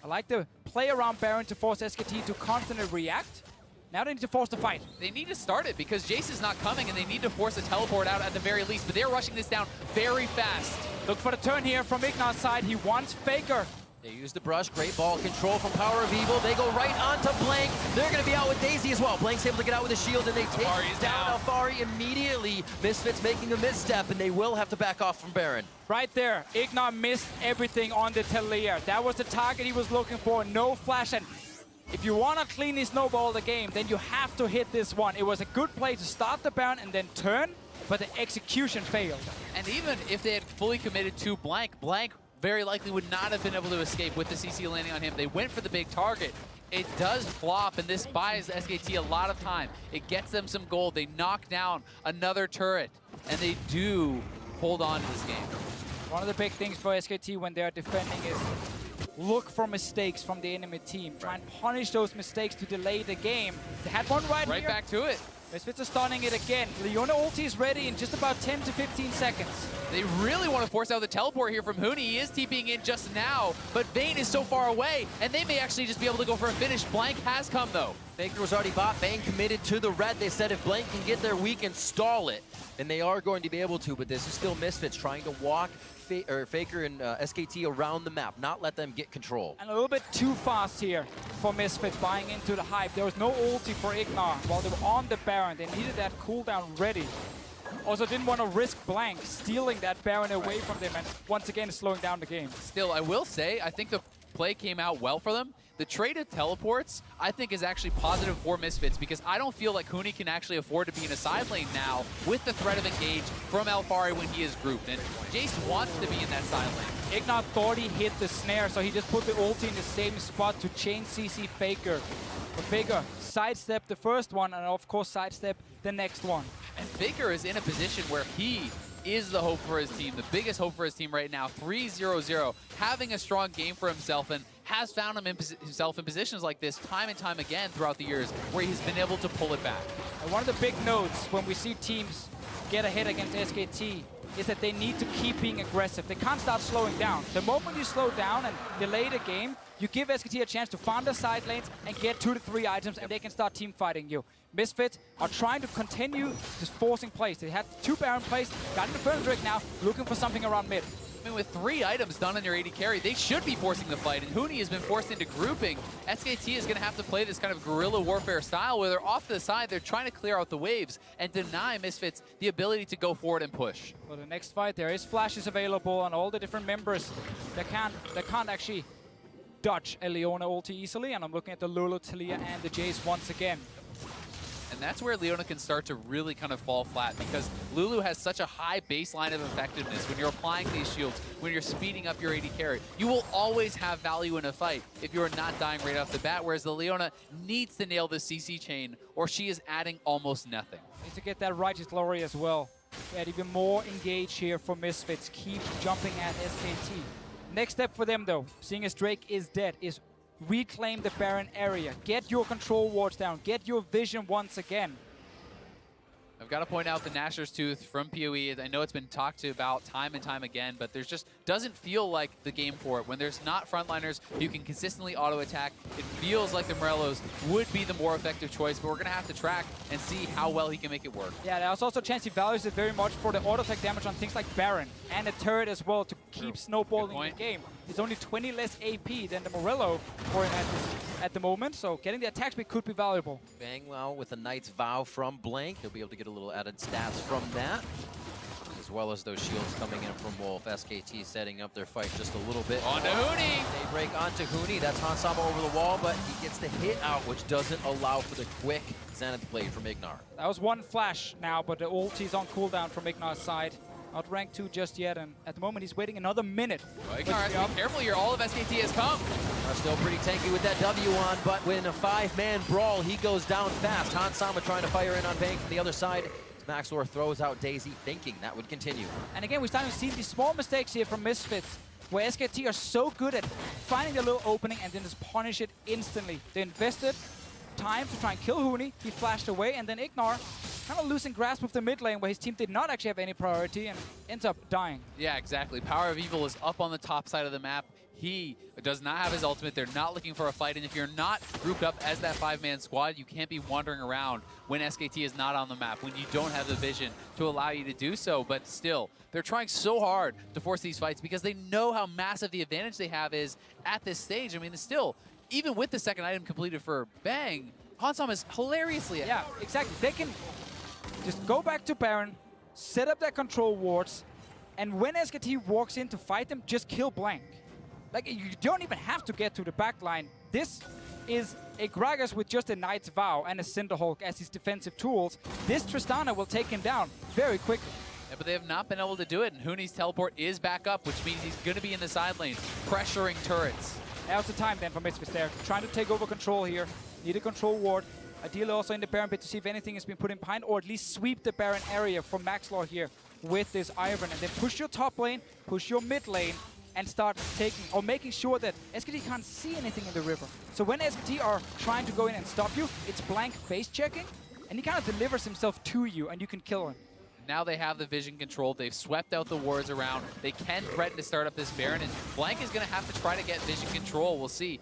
I like the play around Baron to force SKT to constantly react. Now they need to force the fight. They need to start it because Jace is not coming, and they need to force a teleport out at the very least, but they're rushing this down very fast. Look for the turn here from Ignar's side. He wants Faker. They use the brush, great ball control from Power of Evil. They go right onto Blank. They're going to be out with Daisy as well. Blank's able to get out with a shield, and they take down Alfari immediately. Misfits making a misstep, and they will have to back off from Baron. Right there, Ignar missed everything on the Talia. That was the target he was looking for. No flash, and if you want to cleanly snowball the game, then you have to hit this one. It was a good play to start the Baron and then turn, but the execution failed. And even if they had fully committed to Blank, Blank very likely would not have been able to escape with the CC landing on him. They went for the big target. It does flop, and this buys SKT a lot of time. It gets them some gold. They knock down another turret, and they do hold on to this game. One of the big things for SKT when they're defending is look for mistakes from the enemy team. Try and punish those mistakes to delay the game. They had one right here. Right back to it. Misfits are stunning it again. Leona ulti is ready in just about 10 to 15 seconds. They really want to force out the teleport here from Huni. He is TPing in just now, but Vayne is so far away, and they may actually just be able to go for a finish. Blank has come, though. Faker was already bought. Bang committed to the red. They said if Blank can get there, we can stall it. And they are going to be able to, but this is still Misfits trying to walk Faker and SKT around the map, not let them get control. And a little bit too fast here for Misfits, buying into the hype. There was no ulti for Ignar while they were on the Baron. They needed that cooldown ready. Also didn't want to risk Blank stealing that Baron away from them and once again slowing down the game. Still, I will say, I think the play came out well for them. The trade of teleports, I think, is actually positive for Misfits because I don't feel like Huni can actually afford to be in a side lane now with the threat of engage from Alphari when he is grouped. And Jace wants to be in that side lane. Ignar thought he hit the snare, so he just put the ulti in the same spot to chain CC Faker. But Faker sidestepped the first one and of course sidestep the next one. And Faker is in a position where he is the hope for his team, the biggest hope for his team right now. 3-0-0, having a strong game for himself, and has found himself in positions like this time and time again throughout the years where he's been able to pull it back. And one of the big notes when we see teams get ahead against SKT is that they need to keep being aggressive. They can't start slowing down. The moment you slow down and delay the game, you give SKT a chance to farm the side lanes and get 2 to 3 items, and they can start team fighting you. Misfits are trying to continue just forcing plays. They had 2 Baron plays, got into Furnace now, looking for something around mid. I mean, with 3 items done on your AD carry, they should be forcing the fight, and Huni has been forced into grouping. SKT is going to have to play this kind of guerrilla warfare style where they're off to the side, they're trying to clear out the waves and deny Misfits the ability to go forward and push. For the next fight, there is flashes available on all the different members that can't actually dodge a Leona ulti easily, and I'm looking at the Lulu, Talia, and the Jace once again. And that's where Leona can start to really kind of fall flat because Lulu has such a high baseline of effectiveness. When you're applying these shields, when you're speeding up your AD carry, you will always have value in a fight if you're not dying right off the bat, whereas the Leona needs to nail the CC chain or she is adding almost nothing. Needs to get that Righteous Glory as well. Get even more engaged here for Misfits. Keep jumping at SKT. Next step for them though, seeing as Drake is dead, is reclaim the Baron area. Get your control wards down. Get your vision once again. I've got to point out the Gnasher's Tooth from PoE. I know it's been talked about time and time again, but there's just doesn't feel like the game for it. When there's not frontliners who can consistently auto-attack, it feels like the Morellos would be the more effective choice, but we're going to have to track and see how well he can make it work. Yeah, there's also a chance he values it very much for the auto-attack damage on things like Baron and a turret as well to keep snowballing the game. It's only 20 less AP than the Morello for him at the moment, so getting the attack speed could be valuable. Bang well with a Knight's Vow from Blank. He'll be able to get a little added stats from that, as well as those shields coming in from Wolf. SKT setting up their fight just a little bit. On to Huni! They break onto Huni. That's Hansama over the wall, but he gets the hit out, which doesn't allow for the quick Zenith Blade from Ignar. That was one flash now, but the ulti's on cooldown from Ignar's side. Not ranked 2 just yet, and at the moment he's waiting another minute. Well, Ignar has to be careful here. All of SKT has come. Ignar still pretty tanky with that W on, but when a 5-man brawl, he goes down fast. Hansama trying to fire in on Bang from the other side. Maxlor throws out Daisy, thinking that would continue. And again, we're starting to see these small mistakes here from Misfits, where SKT are so good at finding the little opening and then just punish it instantly. They invested time to try and kill Huni. He flashed away, and then Ignar kind of losing grasp of the mid lane where his team did not actually have any priority and ends up dying. Yeah, exactly. Power of Evil is up on the top side of the map. He does not have his ultimate. They're not looking for a fight. And if you're not grouped up as that 5-man squad, you can't be wandering around when SKT is not on the map, when you don't have the vision to allow you to do so. But still, they're trying so hard to force these fights because they know how massive the advantage they have is at this stage. I mean, still, even with the second item completed for Bang, Hansam is hilariously ahead. Yeah, exactly. They can just go back to Baron, set up their control wards, and when SKT walks in to fight them, just kill Blank. Like, you don't even have to get to the back line. This is a Gragas with just a Knight's Vow and a Cinderhulk as his defensive tools. This Tristana will take him down very quickly. Yeah, but they have not been able to do it, and Huni's teleport is back up, which means he's going to be in the side lane, pressuring turrets. Now's the time then for Misfits there. Trying to take over control here. Need a control ward. Ideally also in the Baron pit to see if anything has been put in behind, or at least sweep the Baron area from Maxlor here with this Iron. And then push your top lane, push your mid lane, and start taking or making sure that SKT can't see anything in the river. So when SKT are trying to go in and stop you, it's Blank face checking, and he kind of delivers himself to you, and you can kill him. Now they have the vision control. They've swept out the wards around. They can threaten to start up this Baron, and Blank is going to have to try to get vision control. We'll see.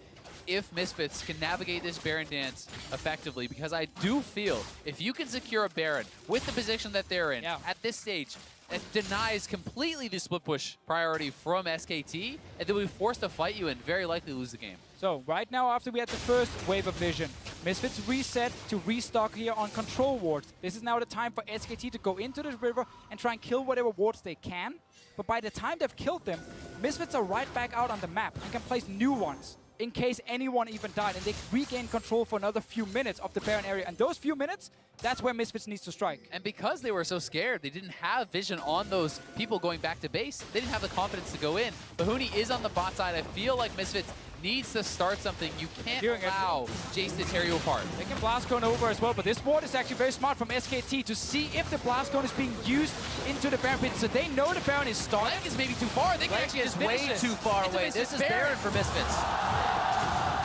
if Misfits can navigate this Baron dance effectively, because I do feel if you can secure a Baron with the position that they're in at this stage, it denies completely the split push priority from SKT, and they'll be forced to fight you and very likely lose the game. So right now, after we had the first wave of vision, Misfits reset to restock here on control wards. This is now the time for SKT to go into this river and try and kill whatever wards they can. But by the time they've killed them, Misfits are right back out on the map and can place new ones in case anyone even died, and they regain control for another few minutes of the Baron area. And those few minutes, that's where Misfits needs to strike. And because they were so scared, they didn't have vision on those people going back to base. They didn't have the confidence to go in. But Huni is on the bot side. I feel like Misfits needs to start something. You can't allow Jace to tear you apart. They can blast cone over as well, but this ward is actually very smart from SKT to see if the blast cone is being used into the Baron pit. So they know the Baron is starting. Flank is maybe too far. They can actually just way too far away. This is Baron for Misfits.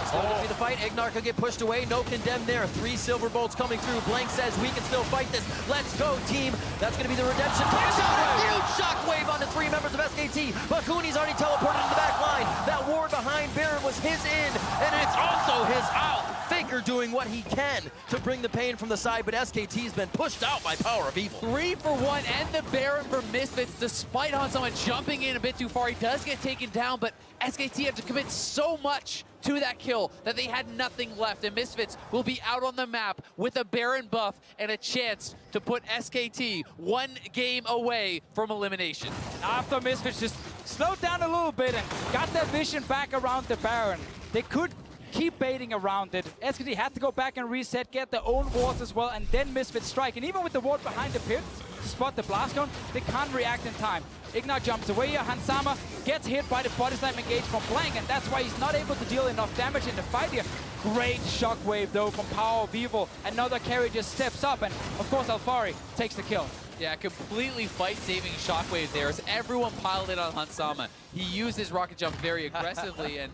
Still gonna be the fight. Ignar could get pushed away. No condemn there. 3 silver bolts coming through. Blank says we can still fight this. Let's go, team. That's gonna be the redemption. Huge shockwave onto 3 members of SKT. But Huni's already teleported to the back line. That ward behind Baron was his in, and it's also his out. Faker doing what he can to bring the pain from the side, but SKT's been pushed out by Power of Evil. 3 for 1 and the Baron for Misfits, despite Hansama jumping in a bit too far. He does get taken down, but SKT had to commit so much to that kill that they had nothing left, and Misfits will be out on the map with a Baron buff and a chance to put SKT 1 game away from elimination. After Misfits just slowed down a little bit and got their vision back around the Baron, they could keep baiting around it. SKT had to go back and reset, get their own wards as well, and then Misfits strike. And even with the ward behind the pit to spot the blast cone, they can't react in time. Ignar jumps away here. Hansama gets hit by the body slam engage from Blank, and that's why he's not able to deal enough damage in the fight here. Great shockwave though from Power of Evil. Another carry just steps up, and of course Alfari takes the kill. Yeah, completely fight-saving shockwave there as everyone piled in on Hansama. He used his rocket jump very aggressively and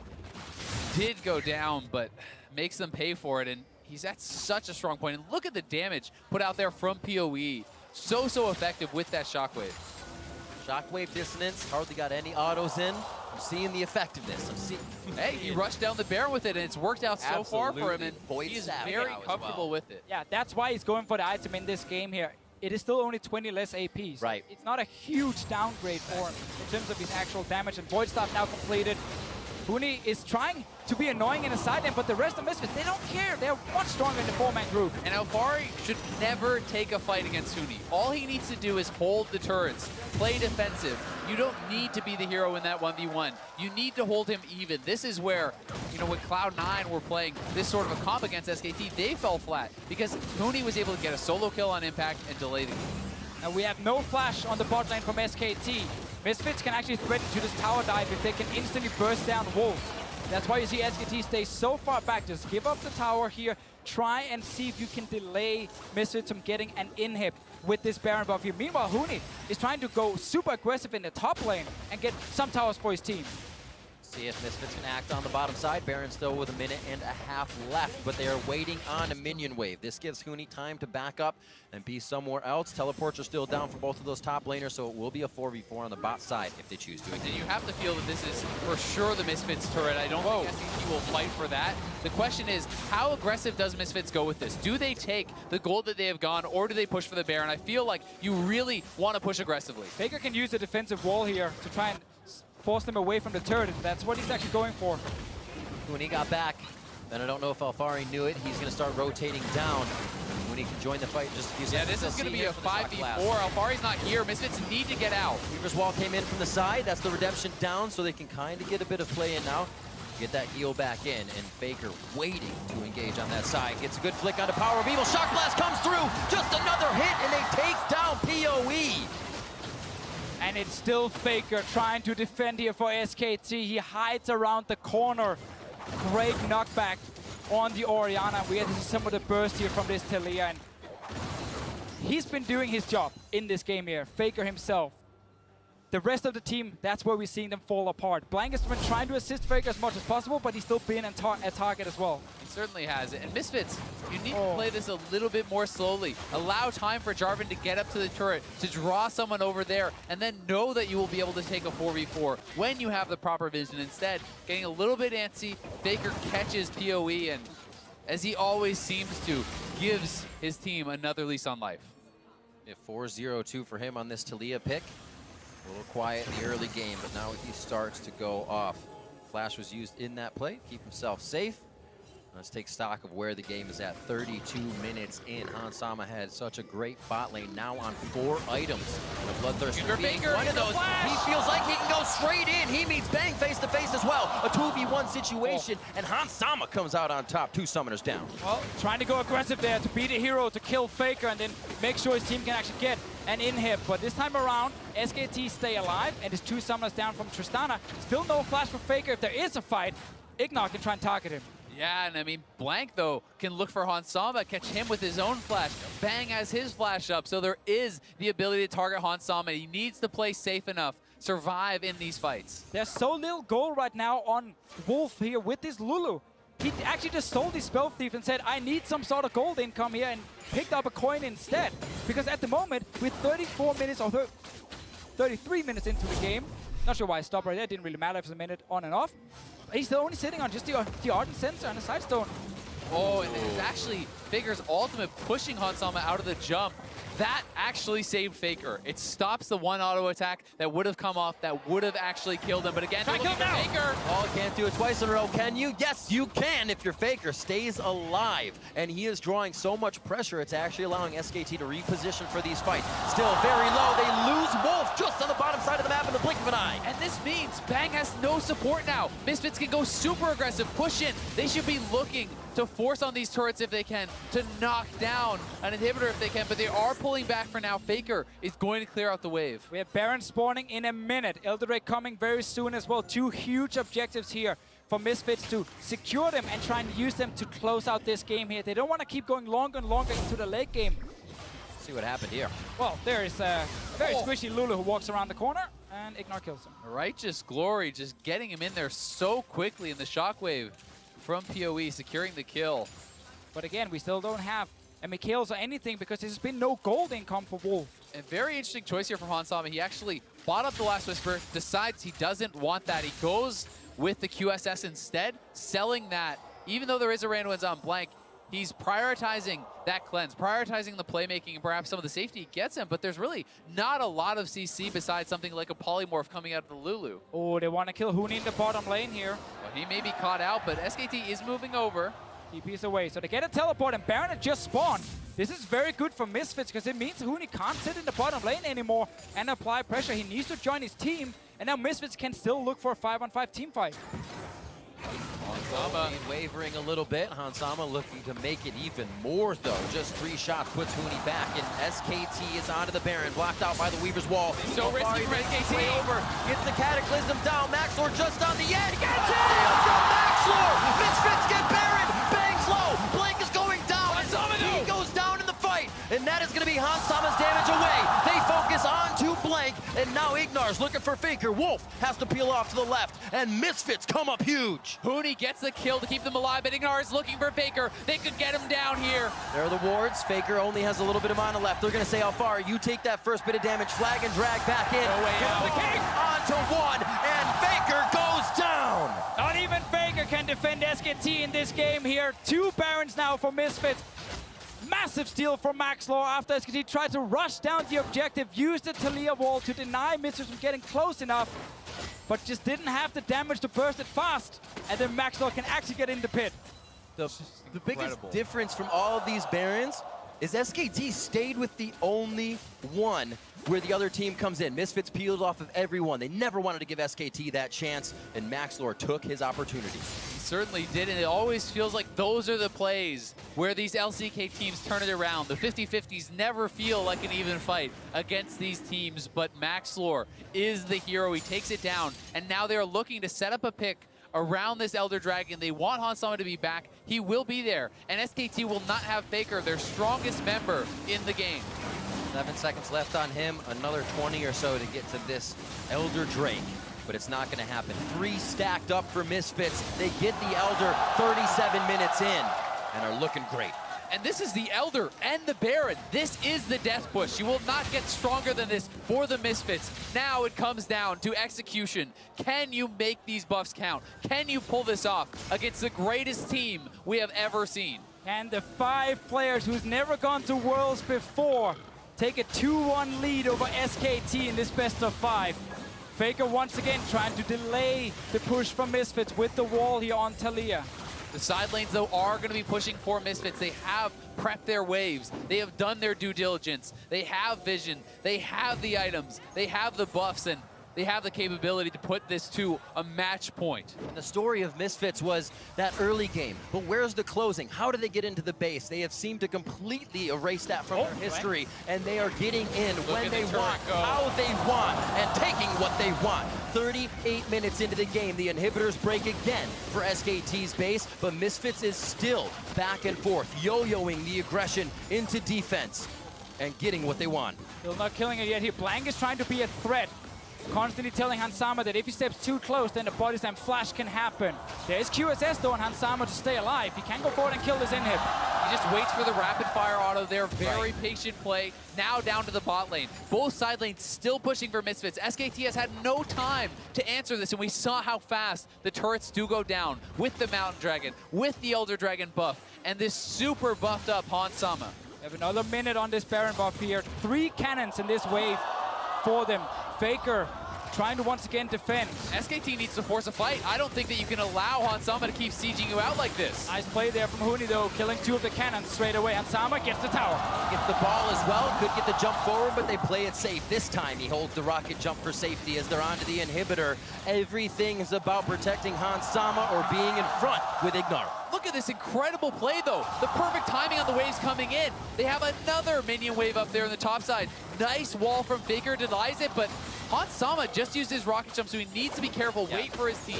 did go down, but makes them pay for it, and he's at such a strong point. And look at the damage put out there from PoE. So effective with that shockwave. Shockwave dissonance, hardly got any autos in. I'm seeing the effectiveness. Hey, he rushed down the Baron with it, and it's worked out so far for him, and he's very comfortable with it. Yeah, that's why he's going for the item in this game here. It is still only 20 less AP. So right. It's not a huge downgrade for him in terms of his actual damage, and Void Staff now completed. Huni is trying to be annoying in a side lane, but the rest of Misfits, they don't care. They're much stronger in the 4-man group. And Alfari should never take a fight against Huni. All he needs to do is hold the turrets, play defensive. You don't need to be the hero in that 1v1. You need to hold him even. This is where, you know, when Cloud9 were playing this sort of a comp against SKT, they fell flat because Huni was able to get a solo kill on impact and delay the game. And we have no flash on the bot lane from SKT. Misfits can actually threaten to this tower dive if they can instantly burst down walls. That's why you see SKT stay so far back. Just give up the tower here. Try and see if you can delay Misfits from getting an inhib with this Baron buff here. Meanwhile, Huni is trying to go super aggressive in the top lane and get some towers for his team. See if Misfits can act on the bottom side. Baron still with 1.5 minutes left, but they are waiting on a minion wave. This gives Huni time to back up and be somewhere else. Teleports are still down for both of those top laners, so it will be a 4v4 on the bot side if they choose to. And you have to feel that this is for sure the Misfits turret. I don't think SKT will fight for that. The question is, how aggressive does Misfits go with this? Do they take the gold that they have gone, or do they push for the Baron? I feel like you really want to push aggressively. Faker can use the defensive wall here to try and force them away from the turret. That's what he's actually going for. When he got back, then I don't know if Alfari knew it. He's going to start rotating down. When he can join the fight just a few seconds. Yeah, this is going to be a 5v4. Alfari's not here. Misfits need to get out. Weaver's wall came in from the side. That's the redemption down, so they can kind of get a bit of play in now. Get that heal back in, and Faker waiting to engage on that side. Gets a good flick onto Power of Evil. Shock Blast comes through. Just another hit, and they take down PoE. And it's still Faker trying to defend here for SKT. He hides around the corner. Great knockback on the Orianna. We had to see some of the burst here from this Talia. And he's been doing his job in this game here, Faker himself. the rest of the team, that's where we're seeing them fall apart. Blank has been trying to assist Faker as much as possible, but he's still been at target as well. He certainly has it. And Misfits, you need to play this a little bit more slowly. Allow time for Jarvan to get up to the turret, to draw someone over there, and then know that you will be able to take a 4v4 when you have the proper vision. Instead, getting a little bit antsy, Faker catches PoE, and as he always seems to, gives his team another lease on life. Yeah, 4-0-2 for him on this Talia pick. A little quiet in the early game, but now he starts to go off. Flash was used in that play, keep himself safe. Let's take stock of where the game is at. 32 minutes in. Hans Sama had such a great bot lane, now on 4 items. And a Bloodthirster being one of those. He feels like he can go straight in. He meets Bang face to face as well. A 2v1 situation, and Hans Sama comes out on top. 2 summoners down. Well, trying to go aggressive there to beat a hero, to kill Faker, and then make sure his team can actually get an inhib. But this time around, SKT stay alive, and his 2 summoners down from Tristana. Still no flash for Faker. If there is a fight, Ignar can try and target him. Yeah, and I mean, Blank, though, can look for Hans Sama, catch him with his own flash. Bang has his flash up, so there is the ability to target Hans Sama. He needs to play safe enough, survive in these fights. There's so little gold right now on Wolf here with this Lulu. He actually just sold his Spell Thief and said, I need some sort of gold income here, and picked up a coin instead. Because at the moment, with 34 minutes or 33 minutes into the game, not sure why I stopped right there, it didn't really matter if it's a minute on and off. He's still only sitting on just the Ardent Sensor and a Side Stone. Oh, and it's actually Faker's ultimate pushing Hans Sama out of the jump. That actually saved Faker. It stops the 1 auto attack that would have come off, that would have actually killed him. But again, looking for Faker. Oh, can't do it twice in a row, can you? Yes, you can if your Faker stays alive. And he is drawing so much pressure, it's actually allowing SKT to reposition for these fights. Still very low. They lose Wolf just on the bottom side of the map in the blink of an eye. And this means Bang has no support now. Misfits can go super aggressive, push in. They should be looking to force on these turrets if they can, to knock down an inhibitor if they can, but they are pulling back for now. Faker is going to clear out the wave. We have Baron spawning in a minute. Elder Drake coming very soon as well. 2 huge objectives here for Misfits to secure them and try and use them to close out this game here. They don't want to keep going longer and longer into the late game. Let's see what happened here. Well, there is a very squishy Lulu who walks around the corner, and Ignar kills him. Righteous Glory just getting him in there so quickly in the shockwave from PoE, securing the kill. But again, we still don't have a Mikhails or anything because there's been no gold income for Wolf. A very interesting choice here from Hans Sama. He actually bought up the Last Whisper, decides he doesn't want that. He goes with the QSS instead, selling that. Even though there is a Randwinds on Blank, he's prioritizing that cleanse, prioritizing the playmaking and perhaps some of the safety he gets him, but there's really not a lot of CC besides something like a Polymorph coming out of the Lulu. Oh, they want to kill Huni in the bottom lane here. Well, he may be caught out, but SKT is moving over. TP's away, so they get a teleport, and Baron had just spawned. This is very good for Misfits because it means Huni can't sit in the bottom lane anymore and apply pressure. He needs to join his team, and now Misfits can still look for a 5-on-5 team fight. Hans Sama wavering a little bit. Hans Sama looking to make it even more, though. Just 3 shots puts Huni back, and SKT is onto the Baron, blocked out by the Weaver's Wall. So risky for SKT. Way over, gets the Cataclysm down. Maxlor just on the edge. Gets it from Maxlor. Misfits get Baron. Bangs low. Blink is going down. He goes down in the fight, and that is going to be Hans Sama's damage away. They focus on to Blank, and now Ignar's looking for Faker. Wolf has to peel off to the left, and Misfits come up huge. Huni gets the kill to keep them alive, but Ignar is looking for Faker. They could get him down here. There are the wards. Faker only has a little bit of mana left. They're going to say how far. You take that first bit of damage, flag and drag back in. No way out. The king onto 1, and Faker goes down. Not even Faker can defend SKT in this game here. 2 Barons now for Misfits. Massive steal from Maxlor after SKT tried to rush down the objective, used the Talia wall to deny Misfits from getting close enough, but just didn't have the damage to burst it fast, and then Maxlor can actually get in the pit. The biggest difference from all of these Barons is SKT stayed with the only one where the other team comes in. Misfits peeled off of everyone. They never wanted to give SKT that chance, and Maxlor took his opportunity. He certainly did, and it always feels like those are the plays where these LCK teams turn it around. The 50-50s never feel like an even fight against these teams, but Maxlor is the hero. He takes it down, and now they're looking to set up a pick around this Elder Dragon. They want Hans Sama to be back. He will be there, and SKT will not have Faker, their strongest member in the game. 7 seconds left on him, another 20 or so to get to this Elder Drake. But it's not going to happen. 3 stacked up for Misfits. They get the Elder 37 minutes in and are looking great. And this is the Elder and the Baron. This is the death push. You will not get stronger than this for the Misfits. Now it comes down to execution. Can you make these buffs count? Can you pull this off against the greatest team we have ever seen? And the 5 players who's never gone to Worlds before take a 2-1 lead over SKT in this best of 5. Faker once again trying to delay the push from Misfits with the wall here on Taliyah. The side lanes, though, are going to be pushing for Misfits. They have prepped their waves. They have done their due diligence. They have vision. They have the items. They have the buffs, and they have the capability to put this to a match point. And the story of Misfits was that early game. But where's the closing? How do they get into the base? They have seemed to completely erase that from their history, and they are getting in when they want, how they want, and taking what they want. 38 minutes into the game, the inhibitors break again for SKT's base, but Misfits is still back and forth, yo-yoing the aggression into defense and getting what they want. Still not killing it yet here. Blank is trying to be a threat. Constantly telling Hansama that if he steps too close, then the body slam flash can happen. There is QSS though on Hansama to stay alive. He can go forward and kill this inhib. He just waits for the rapid fire auto there. Very patient play. Now down to the bot lane. Both side lanes still pushing for Misfits. SKT has had no time to answer this, and we saw how fast the turrets do go down with the Mountain Dragon, with the Elder Dragon buff, and this super buffed up Hansama. We have another minute on this Baron buff here. 3 cannons in this wave for them. Faker trying to once again defend. SKT needs to force a fight. I don't think that you can allow Hansama to keep sieging you out like this. Nice play there from Huni though, killing 2 of the cannons straight away. Hansama gets the tower. Gets the ball as well, could get the jump forward, but they play it safe. This time he holds the rocket jump for safety as they're onto the inhibitor. Everything is about protecting Hansama or being in front with Ignar. Look at this incredible play, though. The perfect timing on the waves coming in. They have another minion wave up there on the top side. Nice wall from Faker, denies it, but Hansama just used his rocket jump, so he needs to be careful. Wait for his team.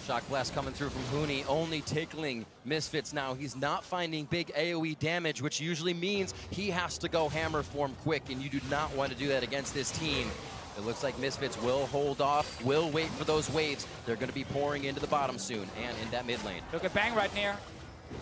Shock blast coming through from Huni, only tickling Misfits now. He's not finding big AoE damage, which usually means he has to go hammer form quick, and you do not want to do that against this team. It looks like Misfits will hold off, will wait for those waves. They're going to be pouring into the bottom soon and in that mid lane. Look at Bang right near.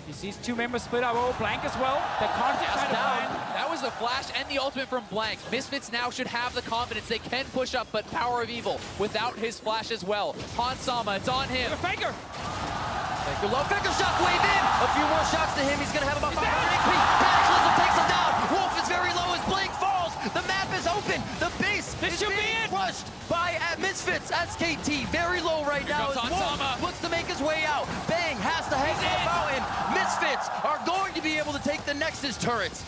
He sees 2 members split up. Oh, Blank as well. The contact trying to find. That was the flash and the ultimate from Blank. Misfits now should have the confidence. They can push up, but Power of Evil without his flash as well. Hansama, it's on him. Faker! Faker low, Faker shot wave in. A few more shots to him. He's going to have about 500 HP. Cataclysm takes him down. Wolf is very low as Blank falls. The map is open. The base is being crushed by Misfits. SKT very low right now. As Wolf looks to make his way out. Bang has to hang the fountain. Misfits are going to be able to take the Nexus turrets.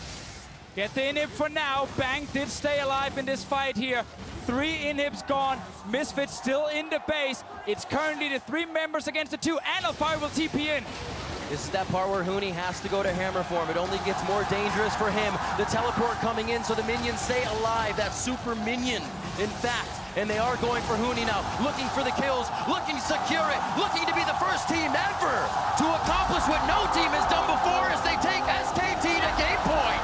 Get the inhib for now. Bang did stay alive in this fight here. 3 inhibs gone. Misfits still in the base. It's currently the 3 members against the 2, and Alfire will TP in. This is that part where Huni has to go to hammer form. It only gets more dangerous for him. The teleport coming in so the minions stay alive. That super minion, in fact. And they are going for Huni now, looking for the kills, looking to secure it, looking to be the first team ever to accomplish what no team has done before as they take SKT to game point.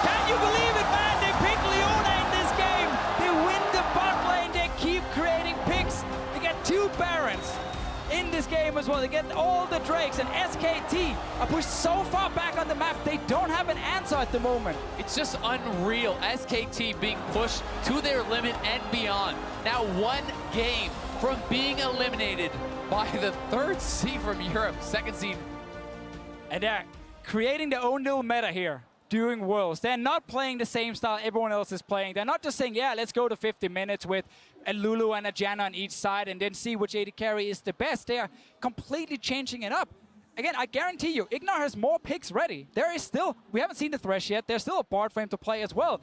Can you believe it, man? They pick Leona in this game. They win the bot lane. They keep creating picks. They get 2 Barons in this game as well. They get all the Drakes, and SKT are pushed so far back on the map, they don't have an answer at the moment. It's just unreal. SKT being pushed to their limit and beyond. Now 1 game from being eliminated by the 3rd seed from Europe, 2nd seed. And they're creating their own little meta here during Worlds. They're not playing the same style everyone else is playing. They're not just saying, yeah, let's go to 50 minutes with a Lulu and a Janna on each side and then see which AD carry is the best. They are completely changing it up. Again, I guarantee you, Ignar has more picks ready. There is still, we haven't seen the Thresh yet, there's still a board for him to play as well.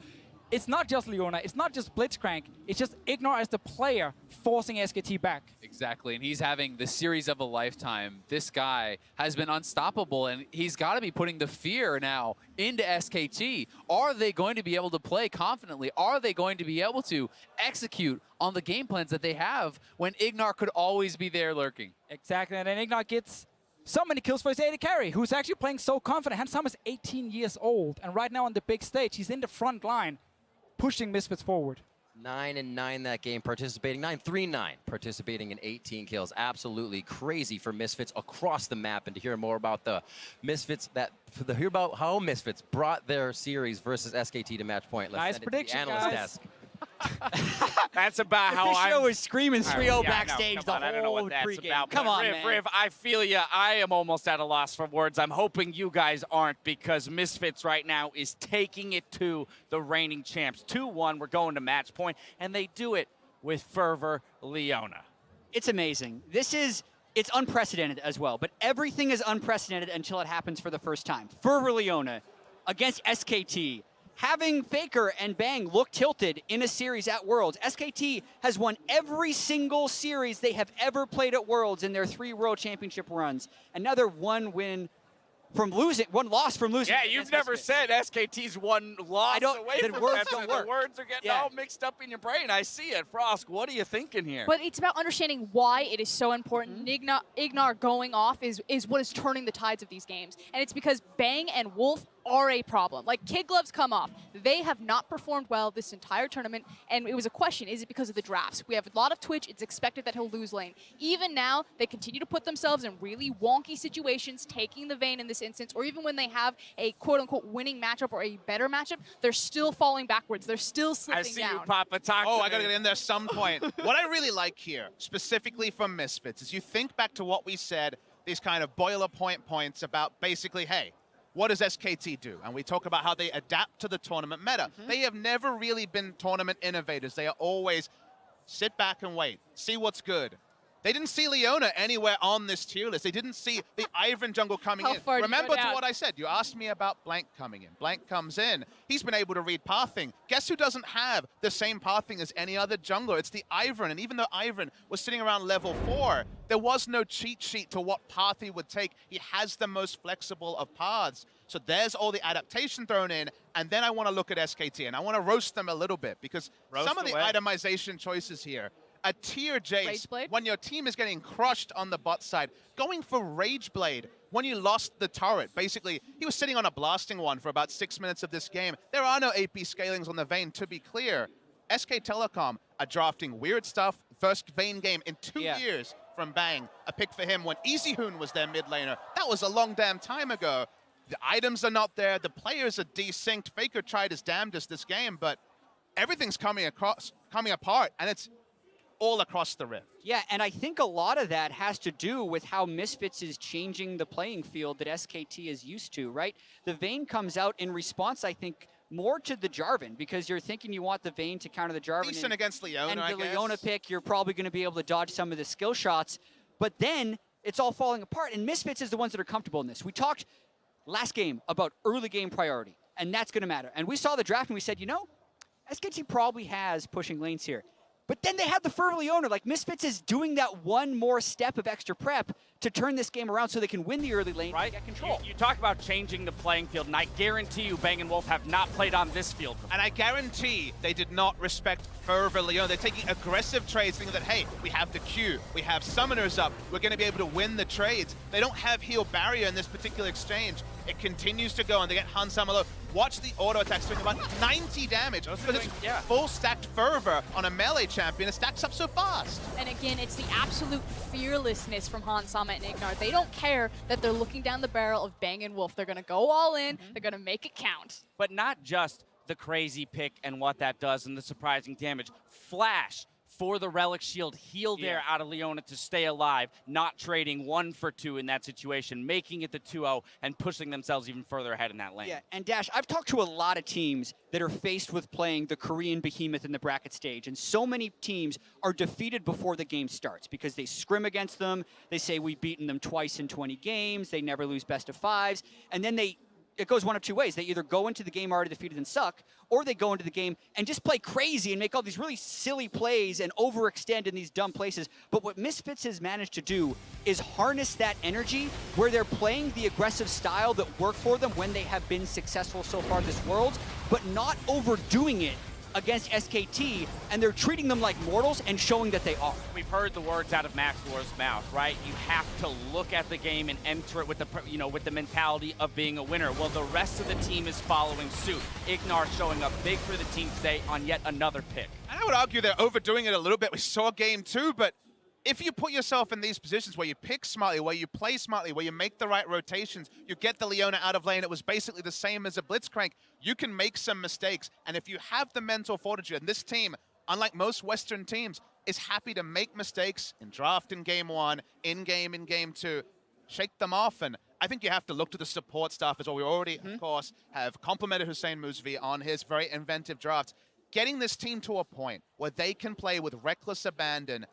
It's not just Leona, it's not just Blitzcrank, it's just Ignar as the player forcing SKT back. Exactly, and he's having the series of a lifetime. This guy has been unstoppable, and he's got to be putting the fear now into SKT. Are they going to be able to play confidently? Are they going to be able to execute on the game plans that they have when Ignar could always be there lurking? Exactly, and then Ignar gets So many kills for his AD carry, who's actually playing so confident. Hans Sama is 18 years old, and right now on the big stage, he's in the front line, pushing Misfits forward. 9-9 that game, participating 9-3-9, participating in 18 kills. Absolutely crazy for Misfits across the map. And to hear more about the Misfits, to hear about how Misfits brought their series versus SKT to match point. Let's Nice send it to prediction, the analyst guys. desk. That's about how This show I'm... is screaming 3-0 backstage the I don't know whole what that's pregame. about. Come but on, Riv, man. Riv, I feel you. I am almost at a loss for words. I'm hoping you guys aren't, because Misfits right now is taking it to the reigning champs. 2-1, we're going to match point, and they do it with Fervor Leona. It's amazing. It's unprecedented as well, but everything is unprecedented until it happens for the first time. Fervor Leona against SKT. Having Faker and Bang look tilted in a series at Worlds. SKT has won every single series they have ever played at Worlds in their 3 World Championship runs. Another one loss from losing. Yeah, you've never said SKT's one loss away from words that, don't so work. the words are getting all mixed up in your brain. I see it. Frosk, what are you thinking here? But it's about understanding why it is so important. Ignar going off is what is turning the tides of these games. And it's because Bang and Wolf are a problem. Like, Kid Gloves come off. They have not performed well this entire tournament, and it was a question, is it because of the drafts? We have a lot of Twitch. It's expected that he'll lose lane. Even now, they continue to put themselves in really wonky situations, taking the Vayne in this instance, or even when they have a quote-unquote winning matchup or a better matchup, they're still falling backwards. They're still slipping I see down. you, Papa. Talk to I gotta me. get in there some point. What I really like here, specifically from Misfits, is you think back to what we said, these kind of boiler points about basically, hey, what does SKT do? And we talk about how they adapt to the tournament meta. They have never really been tournament innovators. They are always sit back and wait, see what's good. They didn't see Leona anywhere on this tier list. They didn't see the Ivern jungle coming in. Remember to what I said. You asked me about Blank coming in. Blank comes in. He's been able to read pathing. Guess who doesn't have the same pathing as any other jungler? It's the Ivern. And even though Ivern was sitting around level 4, there was no cheat sheet to what path he would take. He has the most flexible of paths. So there's all the adaptation thrown in. And then I want to look at SKT, and I want to roast them a little bit, because some of the itemization choices here, a tier Jace, when your team is getting crushed on the bot side, going for Rage Blade when you lost the turret. Basically, he was sitting on a blasting one for about 6 minutes of this game. There are no AP scalings on the Vayne, to be clear. SK Telecom are drafting weird stuff. First Vayne game in 2 years from Bang. A pick for him when Easy Hoon was their mid laner. That was a long damn time ago. The items are not there. The players are desynced. Faker tried his damnedest this game, but everything's coming apart, and it's all across the Rift. Yeah, and I think a lot of that has to do with how Misfits is changing the playing field that SKT is used to, right? The Vayne comes out in response, I think, more to the Jarvan, because you're thinking you want the Vayne to counter the Jarvan. Decent against Leona, and the Leona pick, you're probably going to be able to dodge some of the skill shots, but then it's all falling apart, and Misfits is the ones that are comfortable in this. We talked last game about early game priority, and that's going to matter. And we saw the draft, and we said, you know, SKT probably has pushing lanes here. But then they had the Fervor Leona. Like, Misfits is doing that one more step of extra prep to turn this game around so they can win the early lane and get control. You talk about changing the playing field, and I guarantee you Bang and Wolf have not played on this field before. And I guarantee they did not respect Fervor Leona. They're taking aggressive trades, thinking that, hey, we have the Q, we have summoners up, we're going to be able to win the trades. They don't have heal barrier in this particular exchange. It continues to go, and they get Hans Sama low. Watch the auto attacks doing about 90 damage. Because it's full stacked Fervor on a melee champion. It stacks up so fast. And again, it's the absolute fearlessness from Hans Sama and Ignar. They don't care that they're looking down the barrel of Bang and Wolf. They're going to go all in. They're going to make it count. But not just the crazy pick and what that does and the surprising damage. Flash for the Relic Shield, heal there out of Leona to stay alive, not trading 1 for 2 in that situation, making it the 2-0 and pushing themselves even further ahead in that lane. Yeah, and Dash, I've talked to a lot of teams that are faced with playing the Korean behemoth in the bracket stage, and so many teams are defeated before the game starts because they scrim against them, they say we've beaten them twice in 20 games, they never lose best of 5s, and then it goes one of two ways. They either go into the game already defeated and suck, or they go into the game and just play crazy and make all these really silly plays and overextend in these dumb places. But what Misfits has managed to do is harness that energy where they're playing the aggressive style that worked for them when they have been successful so far this World, but not overdoing it against SKT, and they're treating them like mortals and showing that they are. We've heard the words out of Maxwell's mouth, right? You have to look at the game and enter it with the, with the mentality of being a winner. Well, the rest of the team is following suit. Ignar showing up big for the team today on yet another pick. And I would argue they're overdoing it a little bit. We saw game 2, but if you put yourself in these positions where you pick smartly, where you play smartly, where you make the right rotations, you get the Leona out of lane, it was basically the same as a Blitzcrank, you can make some mistakes. And if you have the mental fortitude, and this team, unlike most Western teams, is happy to make mistakes in draft in game 1, in-game in game 2, shake them off. And I think you have to look to the support staff as well. We already, of course, have complimented Hussein Mousvi on his very inventive drafts. Getting this team to a point where they can play with reckless abandon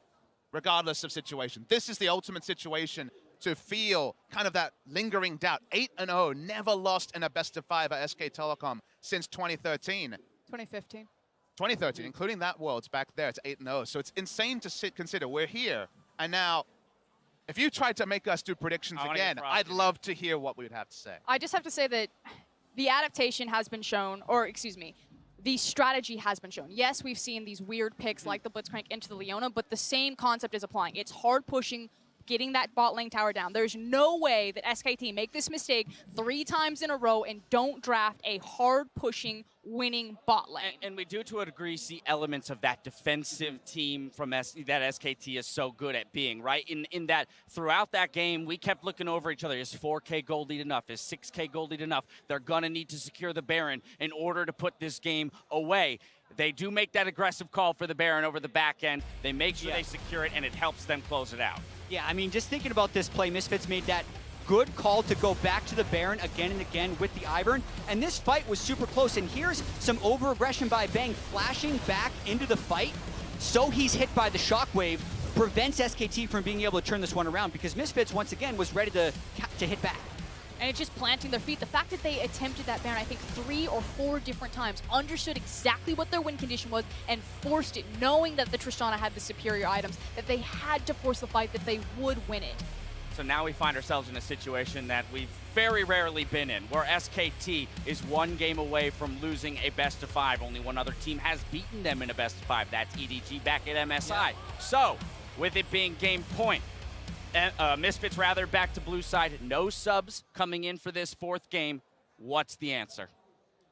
regardless of situation. This is the ultimate situation to feel kind of that lingering doubt. 8-0, never lost in a best-of-5 at SK Telecom since 2013. 2015. 2013, including that Worlds back there, it's 8-0. So it's insane to consider. We're here, and now, if you tried to make us do predictions again, I'd love to hear what we would have to say. I just have to say that the adaptation has been shown, or excuse me, the strategy has been shown. Yes, we've seen these weird picks like the Blitzcrank into the Leona, but the same concept is applying. It's hard pushing, getting that bot lane tower down. There's no way that SKT make this mistake 3 times in a row and don't draft a hard pushing, winning bot lane. And we do, to a degree, see elements of that defensive team from that SKT is so good at being, right? In that throughout that game, we kept looking over each other. Is 4K gold lead enough? Is 6K gold lead enough? They're going to need to secure the Baron in order to put this game away. They do make that aggressive call for the Baron over the back end. They make sure they secure it, and it helps them close it out. Yeah, I mean, just thinking about this play, Misfits made that good call to go back to the Baron again and again with the Ivern, and this fight was super close, and here's some over-aggression by Bang, flashing back into the fight, so he's hit by the shockwave, prevents SKT from being able to turn this one around, because Misfits, once again, was ready to hit back. And it's just planting their feet. The fact that they attempted that Baron, I think 3 or 4 different times, understood exactly what their win condition was and forced it, knowing that the Tristana had the superior items, that they had to force the fight, that they would win it. So now we find ourselves in a situation that we've very rarely been in, where SKT is 1 game away from losing a best-of-5. Only one other team has beaten them in a best-of-5. That's EDG back at MSI. Yeah. So, with it being game point, Misfits rather back to blue side. No subs coming in for this 4th game. What's the answer?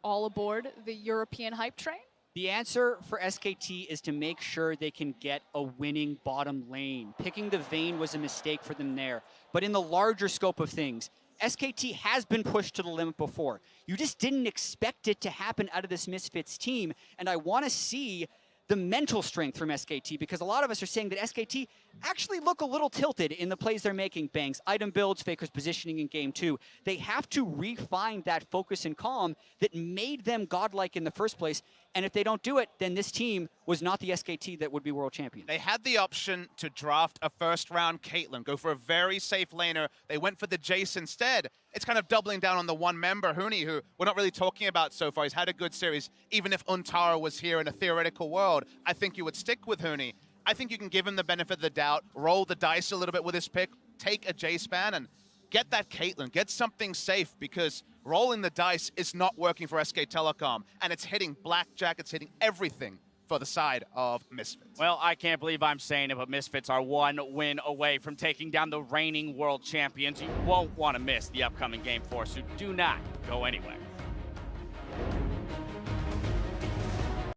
All aboard the European hype train? The answer for SKT is to make sure they can get a winning bottom lane. Picking the Vayne was a mistake for them there. But in the larger scope of things, SKT has been pushed to the limit before. You just didn't expect it to happen out of this Misfits team. And I want to see the mental strength from SKT, because a lot of us are saying that SKT actually look a little tilted in the plays they're making. Bangs, item builds, Faker's positioning in game 2. They have to refine that focus and calm that made them godlike in the first place. And if they don't do it, then this team was not the SKT that would be world champions. They had the option to draft a first-round Caitlyn, go for a very safe laner. They went for the Jace instead. It's kind of doubling down on the one member, Huni, who we're not really talking about so far. He's had a good series. Even if Untara was here in a theoretical world, I think you would stick with Huni. I think you can give him the benefit of the doubt, roll the dice a little bit with his pick, take a Jace ban, and get that Caitlyn, get something safe, because rolling the dice is not working for SK Telecom, and it's hitting blackjack, it's hitting everything for the side of Misfits. Well, I can't believe I'm saying it, but Misfits are 1 win away from taking down the reigning world champions. You won't want to miss the upcoming Game 4, so do not go anywhere.